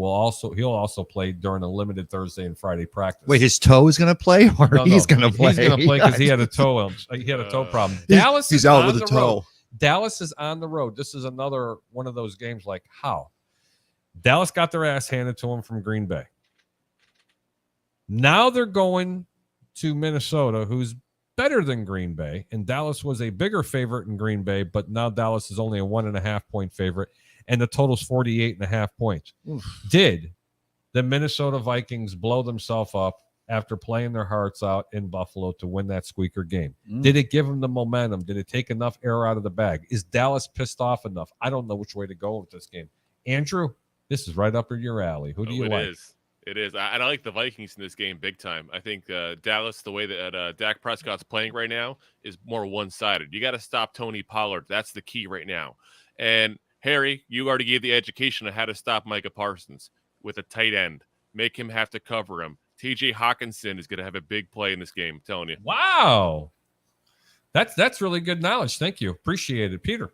he'll also play during a limited Thursday and Friday practice. Wait, his toe is going to play, or No, he's going to play? He's going to play because he had a toe. He had a toe problem. Dallas He's is out on with a the toe. road. Dallas is on the road. This is another one of those games. Like how Dallas got their ass handed to them from Green Bay. Now they're going to Minnesota, who's better than Green Bay, and Dallas was a bigger favorite in Green Bay, but now Dallas is only a 1.5 point favorite, and the total's 48.5 points. Did the Minnesota Vikings blow themselves up after playing their hearts out in Buffalo to win that squeaker game? Did it give them the momentum? Did it take enough air out of the bag? Is Dallas pissed off enough? I don't know which way to go with this game. Andrew, this is right up your alley. Who do you like? It is. I like the Vikings in this game big time. I think Dallas, the way that Dak Prescott's playing right now, is more one-sided. You got to stop Tony Pollard. That's the key right now. And Harry, you already gave the education on how to stop Micah Parsons with a tight end. Make him have to cover him. TJ Hawkinson is going to have a big play in this game, I'm telling you. Wow. That's really good knowledge. Thank you. Appreciate it. Peter.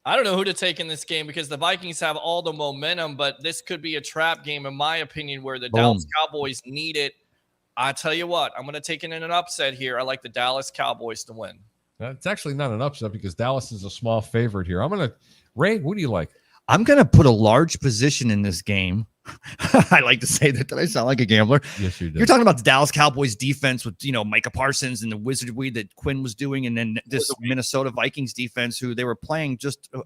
I don't know who to take in this game because the Vikings have all the momentum, but this could be a trap game, in my opinion, where the Dallas Cowboys need it. I tell you what, I'm going to take it in an upset here. I like the Dallas Cowboys to win. It's actually not an upset because Dallas is a small favorite here. Ray, what do you like? I'm going to put a large position in this game. I like to say that. Did I sound like a gambler? Yes, you did. You're talking about the Dallas Cowboys defense with, Micah Parsons and the wizardry that Quinn was doing. And then this Minnesota Vikings defense, who they were playing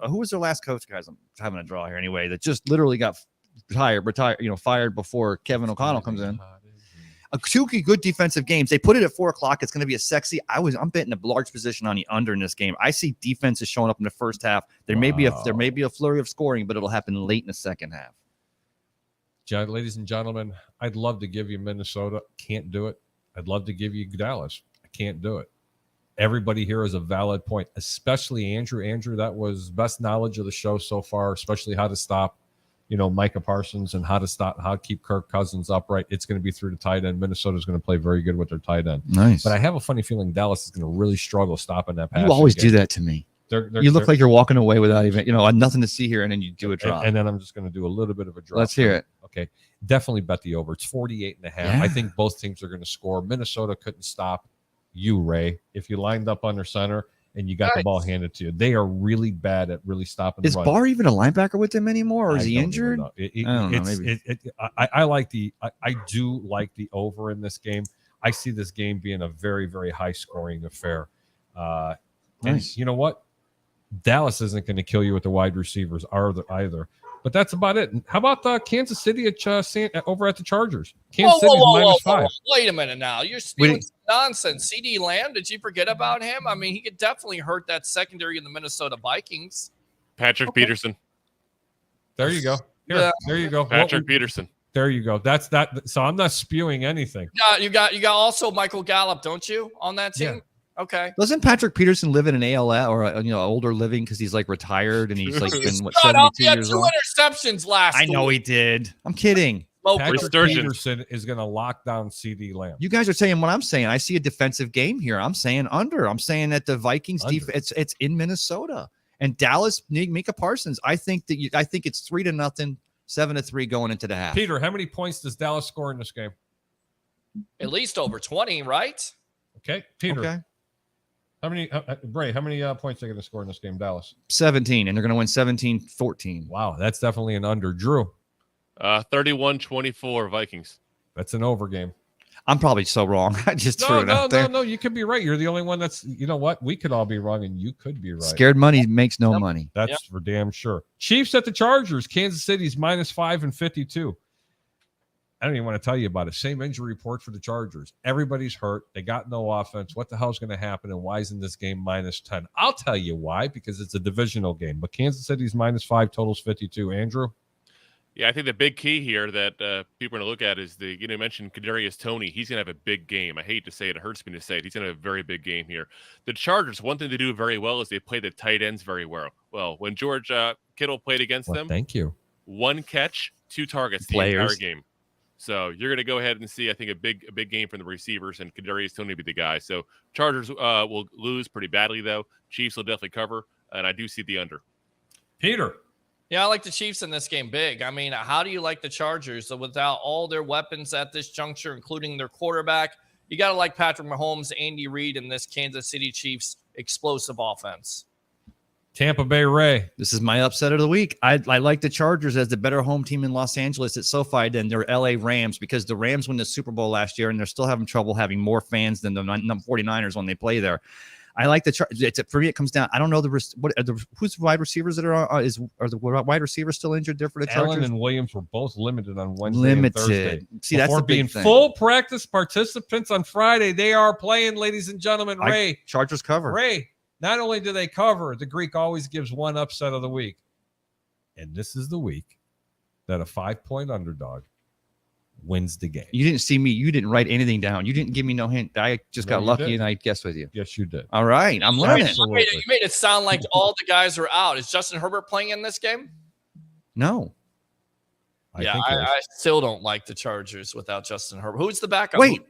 who was their last coach, guys? I'm having a draw here anyway, that just literally got fired before Kevin O'Connell comes in. Two good defensive games. They put it at 4:00. It's going to be a sexy. I'm betting a large position on the under in this game. I see defenses showing up in the first half. There may be a flurry of scoring, but it'll happen late in the second half. Ladies and gentlemen, I'd love to give you Minnesota. Can't do it. I'd love to give you Dallas. I can't do it. Everybody here is a valid point, especially Andrew. Andrew, that was best knowledge of the show so far, especially how to stop, Micah Parsons and how to keep Kirk Cousins upright. It's going to be through the tight end. Minnesota's going to play very good with their tight end. Nice. But I have a funny feeling Dallas is going to really struggle stopping that pass. You always do that to me. You look like you're walking away without even, nothing to see here, and then you do a drop. And then I'm just going to do a little bit of a drop. Let's hear it. Okay. Definitely bet the over. It's 48.5. Yeah. I think both teams are going to score. Minnesota couldn't stop you, Ray, if you lined up under center and you got the ball handed to you. They are really bad at really stopping the Is run. Barr even a linebacker with them anymore, or is he don't injured? even know. I don't know. Maybe. I do like the over in this game. I see this game being a very, very high scoring affair. Nice. And you know what? Dallas isn't going to kill you with the wide receivers either. But that's about it. And how about Kansas City over at the Chargers? Kansas City's -5. Wait a minute now. You're spewing some nonsense. CD Lamb, did you forget about him? I mean, he could definitely hurt that secondary in the Minnesota Vikings. Patrick Peterson. There you go. There you go. Patrick Peterson. There you go. That's that. So I'm not spewing anything. You got also Michael Gallup, don't you, on that team? Yeah. Okay. Doesn't Patrick Peterson live in an ALF or older living because he's like retired and he's like been Shut 72 up. He had years 2 old? interceptions last I know he did. I'm kidding. Patrick Sturgeon. Peterson is going to lock down CD Lamb. You guys are saying what I'm saying. I see a defensive game here. I'm saying under. I'm saying that the Vikings defense, it's in Minnesota and Dallas. Micah Parsons. I think it's 3-0, 7-3 going into the half. Peter, how many points does Dallas score in this game? At least over 20, right? Okay, Peter. Okay. How many? Bray, how many points are they going to score in this game, Dallas? 17, and they're going to win 17-14. Wow, that's definitely an under. Drew. 31-24 Vikings. That's an over game. I'm probably so wrong. I just threw it out there. No, you could be right. You're the only one that's, you know what? We could all be wrong and you could be right. Scared money makes no money. That's for damn sure. Chiefs at the Chargers. Kansas City's -5 and 52. I don't even want to tell you about it. Same injury report for the Chargers. Everybody's hurt. They got no offense. What the hell's going to happen? And why isn't this game -10? I'll tell you why, because it's a divisional game. But Kansas City's -5, totals 52. Andrew? Yeah, I think the big key here that people are going to look at is you mentioned Kadarius Toney. He's going to have a big game. I hate to say it. It hurts me to say it. He's going to have a very big game here. The Chargers, one thing they do very well is they play the tight ends very well. Well, when George Kittle played against them, thank you. 1 catch, 2 targets the entire game. So you're going to go ahead and see, I think, a big game from the receivers, and Kadarius Toney will be the guy. So Chargers will lose pretty badly, though. Chiefs will definitely cover, and I do see the under. Peter? Yeah, I like the Chiefs in this game big. I mean, how do you like the Chargers? So without all their weapons at this juncture, including their quarterback, you got to like Patrick Mahomes, Andy Reid, and this Kansas City Chiefs explosive offense. Tampa Bay Ray. This is my upset of the week. I like the Chargers as the better home team in Los Angeles at SoFi than their LA Rams, because the Rams won the Super Bowl last year and they're still having trouble having more fans than the 49ers when they play there. I like the for me. It comes down. I don't know who's the wide receivers that are the wide receivers still injured there for the Chargers? Allen and Williams were both limited on Wednesday and Thursday. See, that's the being big thing. Full practice participants on Friday. They are playing, ladies and gentlemen. Ray, Chargers cover. Ray, not only do they cover, the Greek always gives one upset of the week, and this is the week that a 5-point underdog wins the game. You didn't see me. You didn't write anything down. You didn't give me no hint. I just got lucky and I guessed with you. Yes, you did. All right. I'm learning. You made it sound like all the guys are out. Is Justin Herbert playing in this game? No. I still don't like the Chargers without Justin Herbert. Who's the backup? Wait,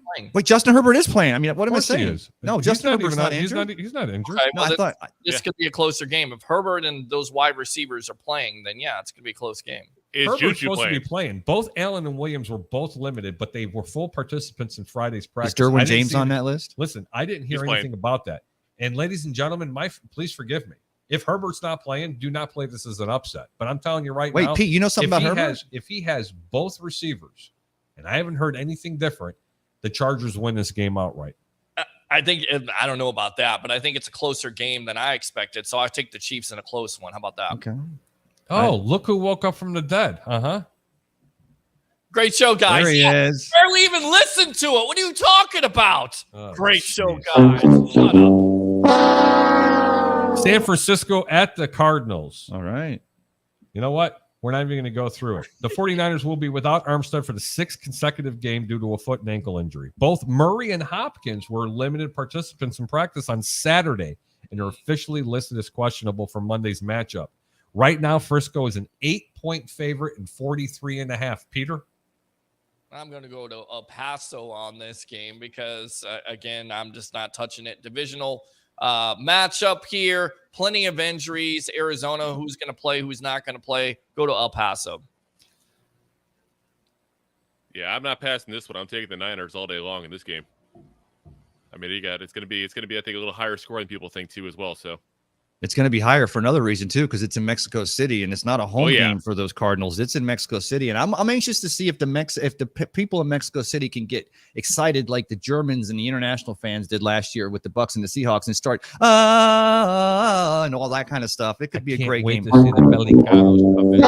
Justin Herbert is playing. I mean, what am I saying? No, Justin Herbert's not injured. He's not injured. Okay, well, no, this could be a closer game. If Herbert and those wide receivers are playing, then yeah, it's going to be a close game. Herbert's supposed to be playing. Both Allen and Williams were both limited, but they were full participants in Friday's practice. Is Derwin James on that list? Listen, I didn't hear anything about that. And ladies and gentlemen, please forgive me. If Herbert's not playing, do not play this as an upset. But I'm telling you now. Wait, Pete, you know something about Herbert? If he has both receivers, and I haven't heard anything different, the Chargers win this game outright. I don't know about that, but I think it's a closer game than I expected. So I take the Chiefs in a close one. How about that? Okay. Oh, look who woke up from the dead. Great show, guys. There he is. Barely even listened to it. What are you talking about? Great show, guys. Shut up. San Francisco at the Cardinals. All right. You know what? We're not even going to go through it. The 49ers will be without Armstead for the 6th consecutive game due to a foot and ankle injury. Both Murray and Hopkins were limited participants in practice on Saturday and are officially listed as questionable for Monday's matchup. Right now, Frisco is an 8-point favorite and 43.5. Peter? I'm going to go to El Paso on this game because, again, I'm just not touching it. Divisional matchup here. Plenty of injuries. Arizona, who's going to play, who's not going to play. Go to El Paso. Yeah, I'm not passing this one. I'm taking the Niners all day long in this game. I mean, it's going to be, I think, a little higher score than people think too as well. So it's going to be higher for another reason too, because it's in Mexico City and it's not a home game for those Cardinals. It's in Mexico City, and I'm anxious to see if the people in Mexico City can get excited like the Germans and the international fans did last year with the Bucks and the Seahawks and start and all that kind of stuff. It could be a great game. To see the Pelicanos come in.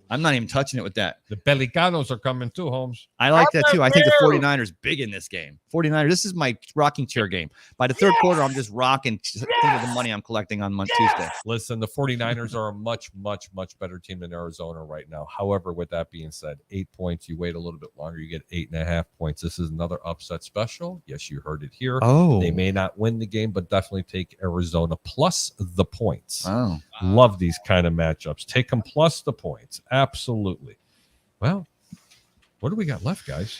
I'm not even touching it with that. The Pelicanos are coming too, Holmes. I like that too. I think the 49ers big in this game. 49ers, this is my rocking chair game. By the third quarter, I'm just rocking. Think of the money I'm collecting on Tuesday. Listen, the 49ers are a much, much, much better team than Arizona right now. However, with that being said, 8 points, you wait a little bit longer, you get 8.5 points. This is another upset special. Yes, you heard it here. Oh. They may not win the game, but definitely take Arizona plus the points. Oh. Love these kind of matchups. Take them plus the points. Absolutely. Well, what do we got left, guys?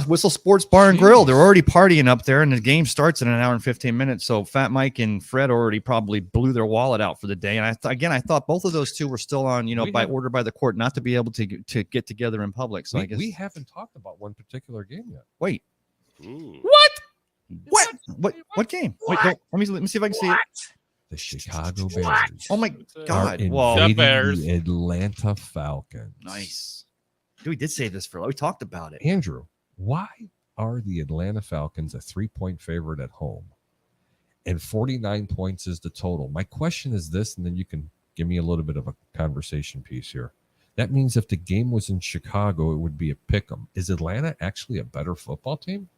Whistle Sports Bar and Grill. They're already partying up there, and the game starts in an hour and 15 minutes. So Fat Mike and Fred already probably blew their wallet out for the day. And I thought both of those two were still on, order by the court, not to be able to get together in public. So I guess we haven't talked about one particular game yet. Wait. Ooh. What game? Wait, let me see if I can see it. The Chicago Bears. Oh my God! Invading the Atlanta Falcons. Nice. Dude, we did say this we talked about it. Andrew, why are the Atlanta Falcons a 3-point favorite at home? And 49 points is the total. My question is this, and then you can give me a little bit of a conversation piece here. That means if the game was in Chicago, it would be a pick 'em. Is Atlanta actually a better football team?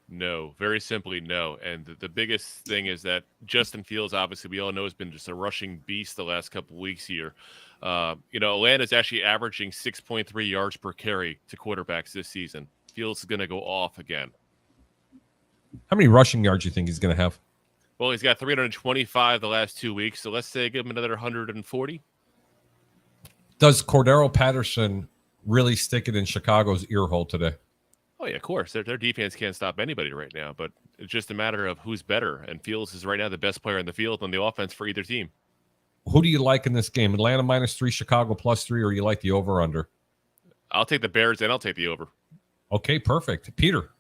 No, very simply no. And the biggest thing is that Justin Fields, obviously, we all know, has been just a rushing beast the last couple of weeks here. Atlanta's actually averaging 6.3 yards per carry to quarterbacks this season. Fields is going to go off again. How many rushing yards do you think he's going to have? Well, he's got 325 the last 2 weeks, so let's say give him another 140. Does Cordero Patterson really stick it in Chicago's ear hole today? Oh, yeah, of course. Their defense can't stop anybody right now, but it's just a matter of who's better. And Fields is right now the best player in the field on the offense for either team. Who do you like in this game? Atlanta -3, Chicago +3, or you like the over-under? I'll take the Bears and I'll take the over. Okay, perfect. Peter.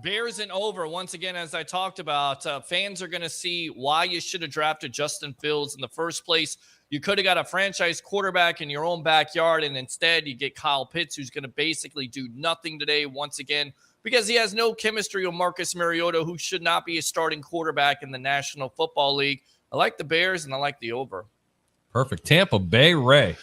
Bears and over. Once again, as I talked about, fans are going to see why you should have drafted Justin Fields in the first place. You could have got a franchise quarterback in your own backyard, and instead you get Kyle Pitts, who's going to basically do nothing today once again because he has no chemistry with Marcus Mariota, who should not be a starting quarterback in the National Football League. I like the Bears, and I like the over. Perfect. Tampa Bay, Ray.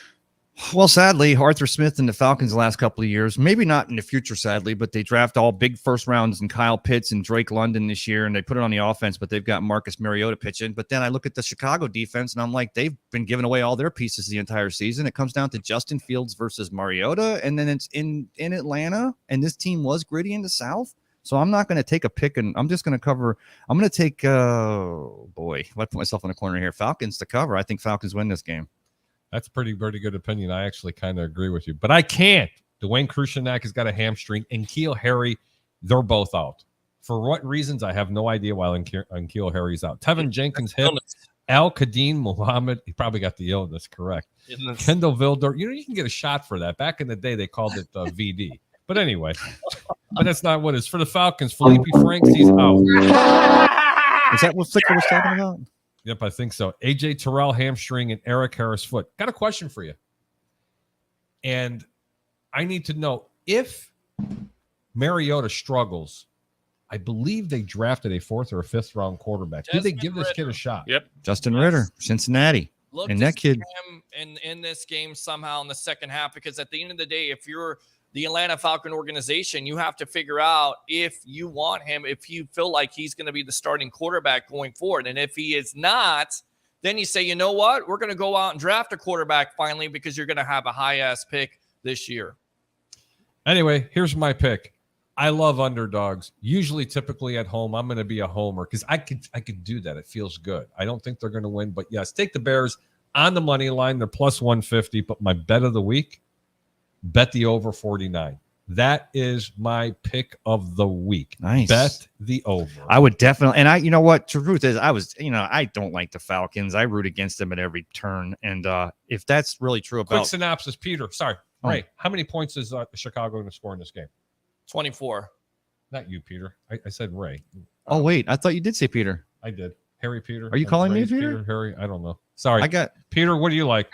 Well, sadly, Arthur Smith and the Falcons the last couple of years, maybe not in the future, sadly, but they draft all big first rounds and Kyle Pitts and Drake London this year, and they put it on the offense, but they've got Marcus Mariota pitching. But then I look at the Chicago defense, and I'm like, they've been giving away all their pieces the entire season. It comes down to Justin Fields versus Mariota, and then it's in Atlanta, and this team was gritty in the South. So I'm not going to take a pick, and I'm just going to cover. I'm going to take, I put myself in a corner here. Falcons to cover. I think Falcons win this game. That's a pretty good opinion. I actually kind of agree with you, but I can't. Dwayne Krushanak has got a hamstring, and N'Keal Harry, they're both out. For what reasons, I have no idea why N'Keal Harry's out. Tevin Jenkins hip. Al-Qadim Muhammad, he probably got the illness correct. Kendall Vildor, you can get a shot for that. Back in the day, they called it VD. But anyway, but that's not what it is. For the Falcons, Felipe Franks, he's out. Is that what Flicker was talking about? Yep, I think so. AJ Terrell hamstring and Eric Harris foot. Got a question for you. And I need to know if Mariota struggles. I believe they drafted a 4th or a 5th round quarterback. Did they give this kid a shot? Yep. Justin Ritter, Cincinnati. Look, and that kid in this game somehow in the second half, because at the end of the day, if you're the Atlanta Falcon organization, you have to figure out if you want him, if you feel like he's going to be the starting quarterback going forward. And if he is not, then you say, you know what? We're going to go out and draft a quarterback finally because you're going to have a high-ass pick this year. Anyway, here's my pick. I love underdogs. Usually, typically at home, I'm going to be a homer because I could do that. It feels good. I don't think they're going to win, but yes, take the Bears on the money line. They're plus 150, but my bet of the week, bet the over 49. That is my pick of the week. Nice. Bet the over. I would definitely, and you know what? The truth is, I don't like the Falcons. I root against them at every turn. And if that's really true about quick synopsis, Peter. Sorry, Ray. How many points is Chicago going to score in this game? 24. Not you, Peter. I said Ray. Oh wait, I thought you did say Peter. I did. Harry, Peter. Are you calling me Peter? Harry. I don't know. Sorry. I got Peter. What do you like?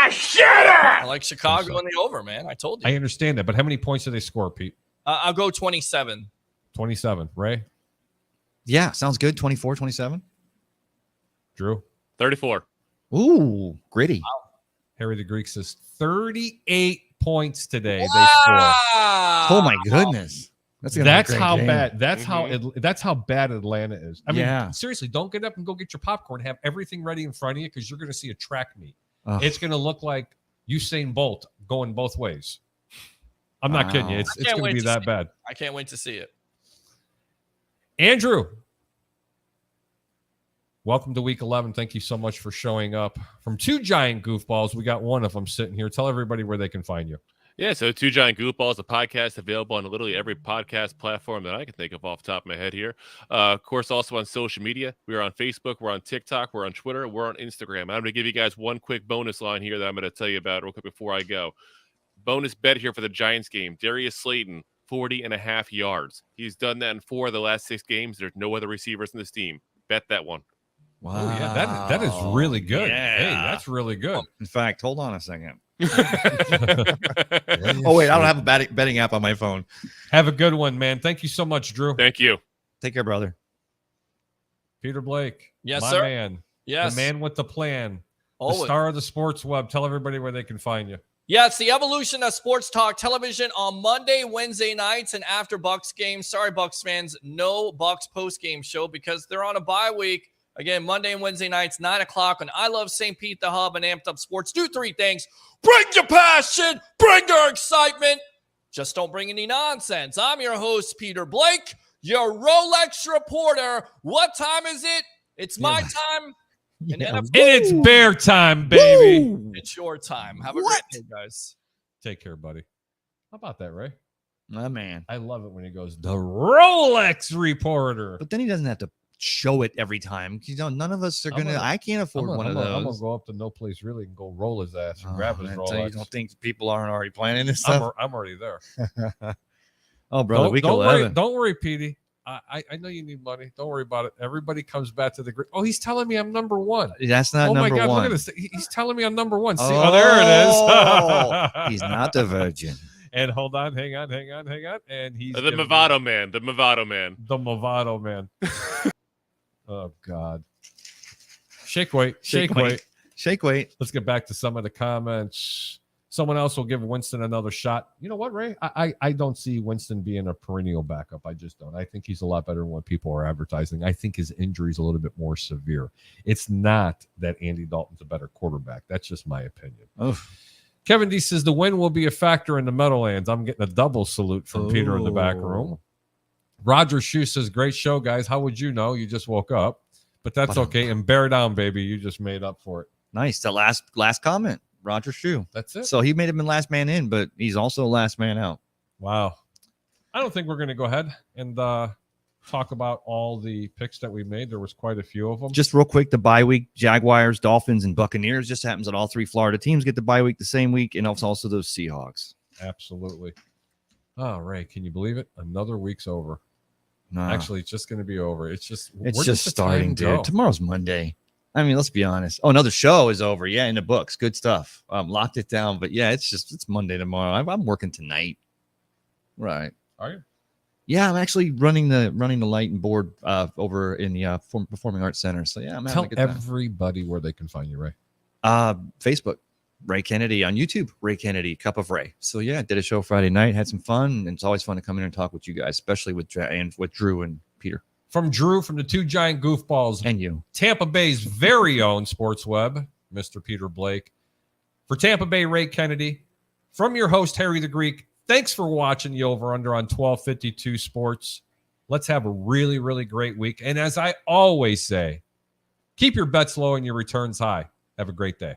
I like Chicago in the over, man. I told you. I understand that, but how many points do they score, Pete? I'll go 27. 27. Ray? Yeah, sounds good. 24, 27. Drew? 34. Ooh, gritty. Wow. Harry the Greek says 38 points today they score. Oh my goodness. That's how game. bad. That's how bad Atlanta is. I mean, seriously, don't get up and go get your popcorn. Have everything ready in front of you because you're going to see a track meet. It's going to look like Usain Bolt going both ways. I'm not kidding you. It's going to be that bad. I can't wait to see it. Andrew, welcome to week 11. Thank you so much for showing up. From two giant goofballs, we got one of them sitting here. Tell everybody where they can find you. Yeah, so Two Giant Goofballs, a podcast available on literally every podcast platform that I can think of off the top of my head here. Of course, also on social media. We are on Facebook, we're on TikTok, we're on Twitter, we're on Instagram. I'm going to give you guys one quick bonus line here that I'm going to tell you about real quick before I go. Bonus bet here for the Giants game. Darius Slayton, 40.5 yards. He's done that in 4 of the last 6 games. There's no other receivers in this team. Bet that one. Wow. Oh, yeah, that is really good. Yeah. Hey, that's really good. In fact, hold on a second. Oh, wait, I don't have a betting app on my phone. Have a good one, man. Thank you so much, Drew. Thank you. Take care, brother. Peter Blake. Yes, my sir. Man. Yes. The man with the plan. Always. The star of the sports web. Tell everybody where they can find you. Yeah, it's the evolution of sports talk television on Monday, Wednesday nights, and after Bucks games. Sorry, Bucks fans, no Bucks post-game show because they're on a bye week. Again, Monday and Wednesday nights, 9 o'clock on I Love St. Pete, the Hub, and Amped Up Sports. Do three things. Bring your passion. Bring your excitement. Just don't bring any nonsense. I'm your host, Peter Blake, your Rolex reporter. What time is it? It's my time. And it's bear time, baby. Woo! It's your time. Have a great day, guys. Take care, buddy. How about that, Ray? My man. I love it when he goes, the Rolex reporter. But then he doesn't have to show it every time. None of us are I can't afford one of those. I'm going to go up to No Place Really and go roll his ass and grab his Rolex. You don't think people aren't already planning this stuff? I'm already there. Oh, brother, week 11. Don't worry, Petey. I know you need money. Don't worry about it. Everybody comes back to the grid. Oh, he's telling me I'm number one. That's not number one. Oh my God, look at this. He's telling me I'm number one. See, there it is. He's not a virgin. And hold on, hang on. And he's the Movado man. The Movado man. Oh, God. Shake weight. Let's get back to some of the comments. Someone else will give Winston another shot. You know what, Ray? I don't see Winston being a perennial backup. I just don't. I think he's a lot better than what people are advertising. I think his injury is a little bit more severe. It's not that Andy Dalton's a better quarterback. That's just my opinion. Kevin D says the win will be a factor in the Meadowlands. I'm getting a double salute from Peter in the back room. Roger Shue says, great show, guys. How would you know? You just woke up. But that's okay. And bear down, baby. You just made up for it. Nice. The last comment. Roger Shue. That's it. So he may have been last man in, but he's also last man out. Wow. I don't think we're going to go ahead and talk about all the picks that we made. There was quite a few of them. Just real quick, the bye week, Jaguars, Dolphins, and Buccaneers just happens that all three Florida teams get the bye week the same week, and also those Seahawks. Absolutely. Oh, Ray, can you believe it? Another week's over. No. Actually, it's just going to be over. It's just starting, dude. Tomorrow's Monday. I mean, let's be honest. Oh, another show is over. Yeah, in the books. Good stuff. Locked it down. But yeah, it's Monday tomorrow. I'm working tonight. Right. Are you? Yeah, I'm actually running the light and board over in the Performing Arts Center. So yeah, I'm having a good time. Tell everybody where they can find you, Ray. Facebook, Ray Kennedy. On YouTube, Ray Kennedy, Cup of Ray. So yeah, did a show Friday night. Had some fun, and it's always fun to come in and talk with you guys, especially with Drew and Peter. From Drew, from the two giant goofballs. And you. Tampa Bay's very own sports web, Mr. Peter Blake. For Tampa Bay, Ray Kennedy. From your host, Harry the Greek. Thanks for watching the over-under on 1252 Sports. Let's have a really, really great week. And as I always say, keep your bets low and your returns high. Have a great day.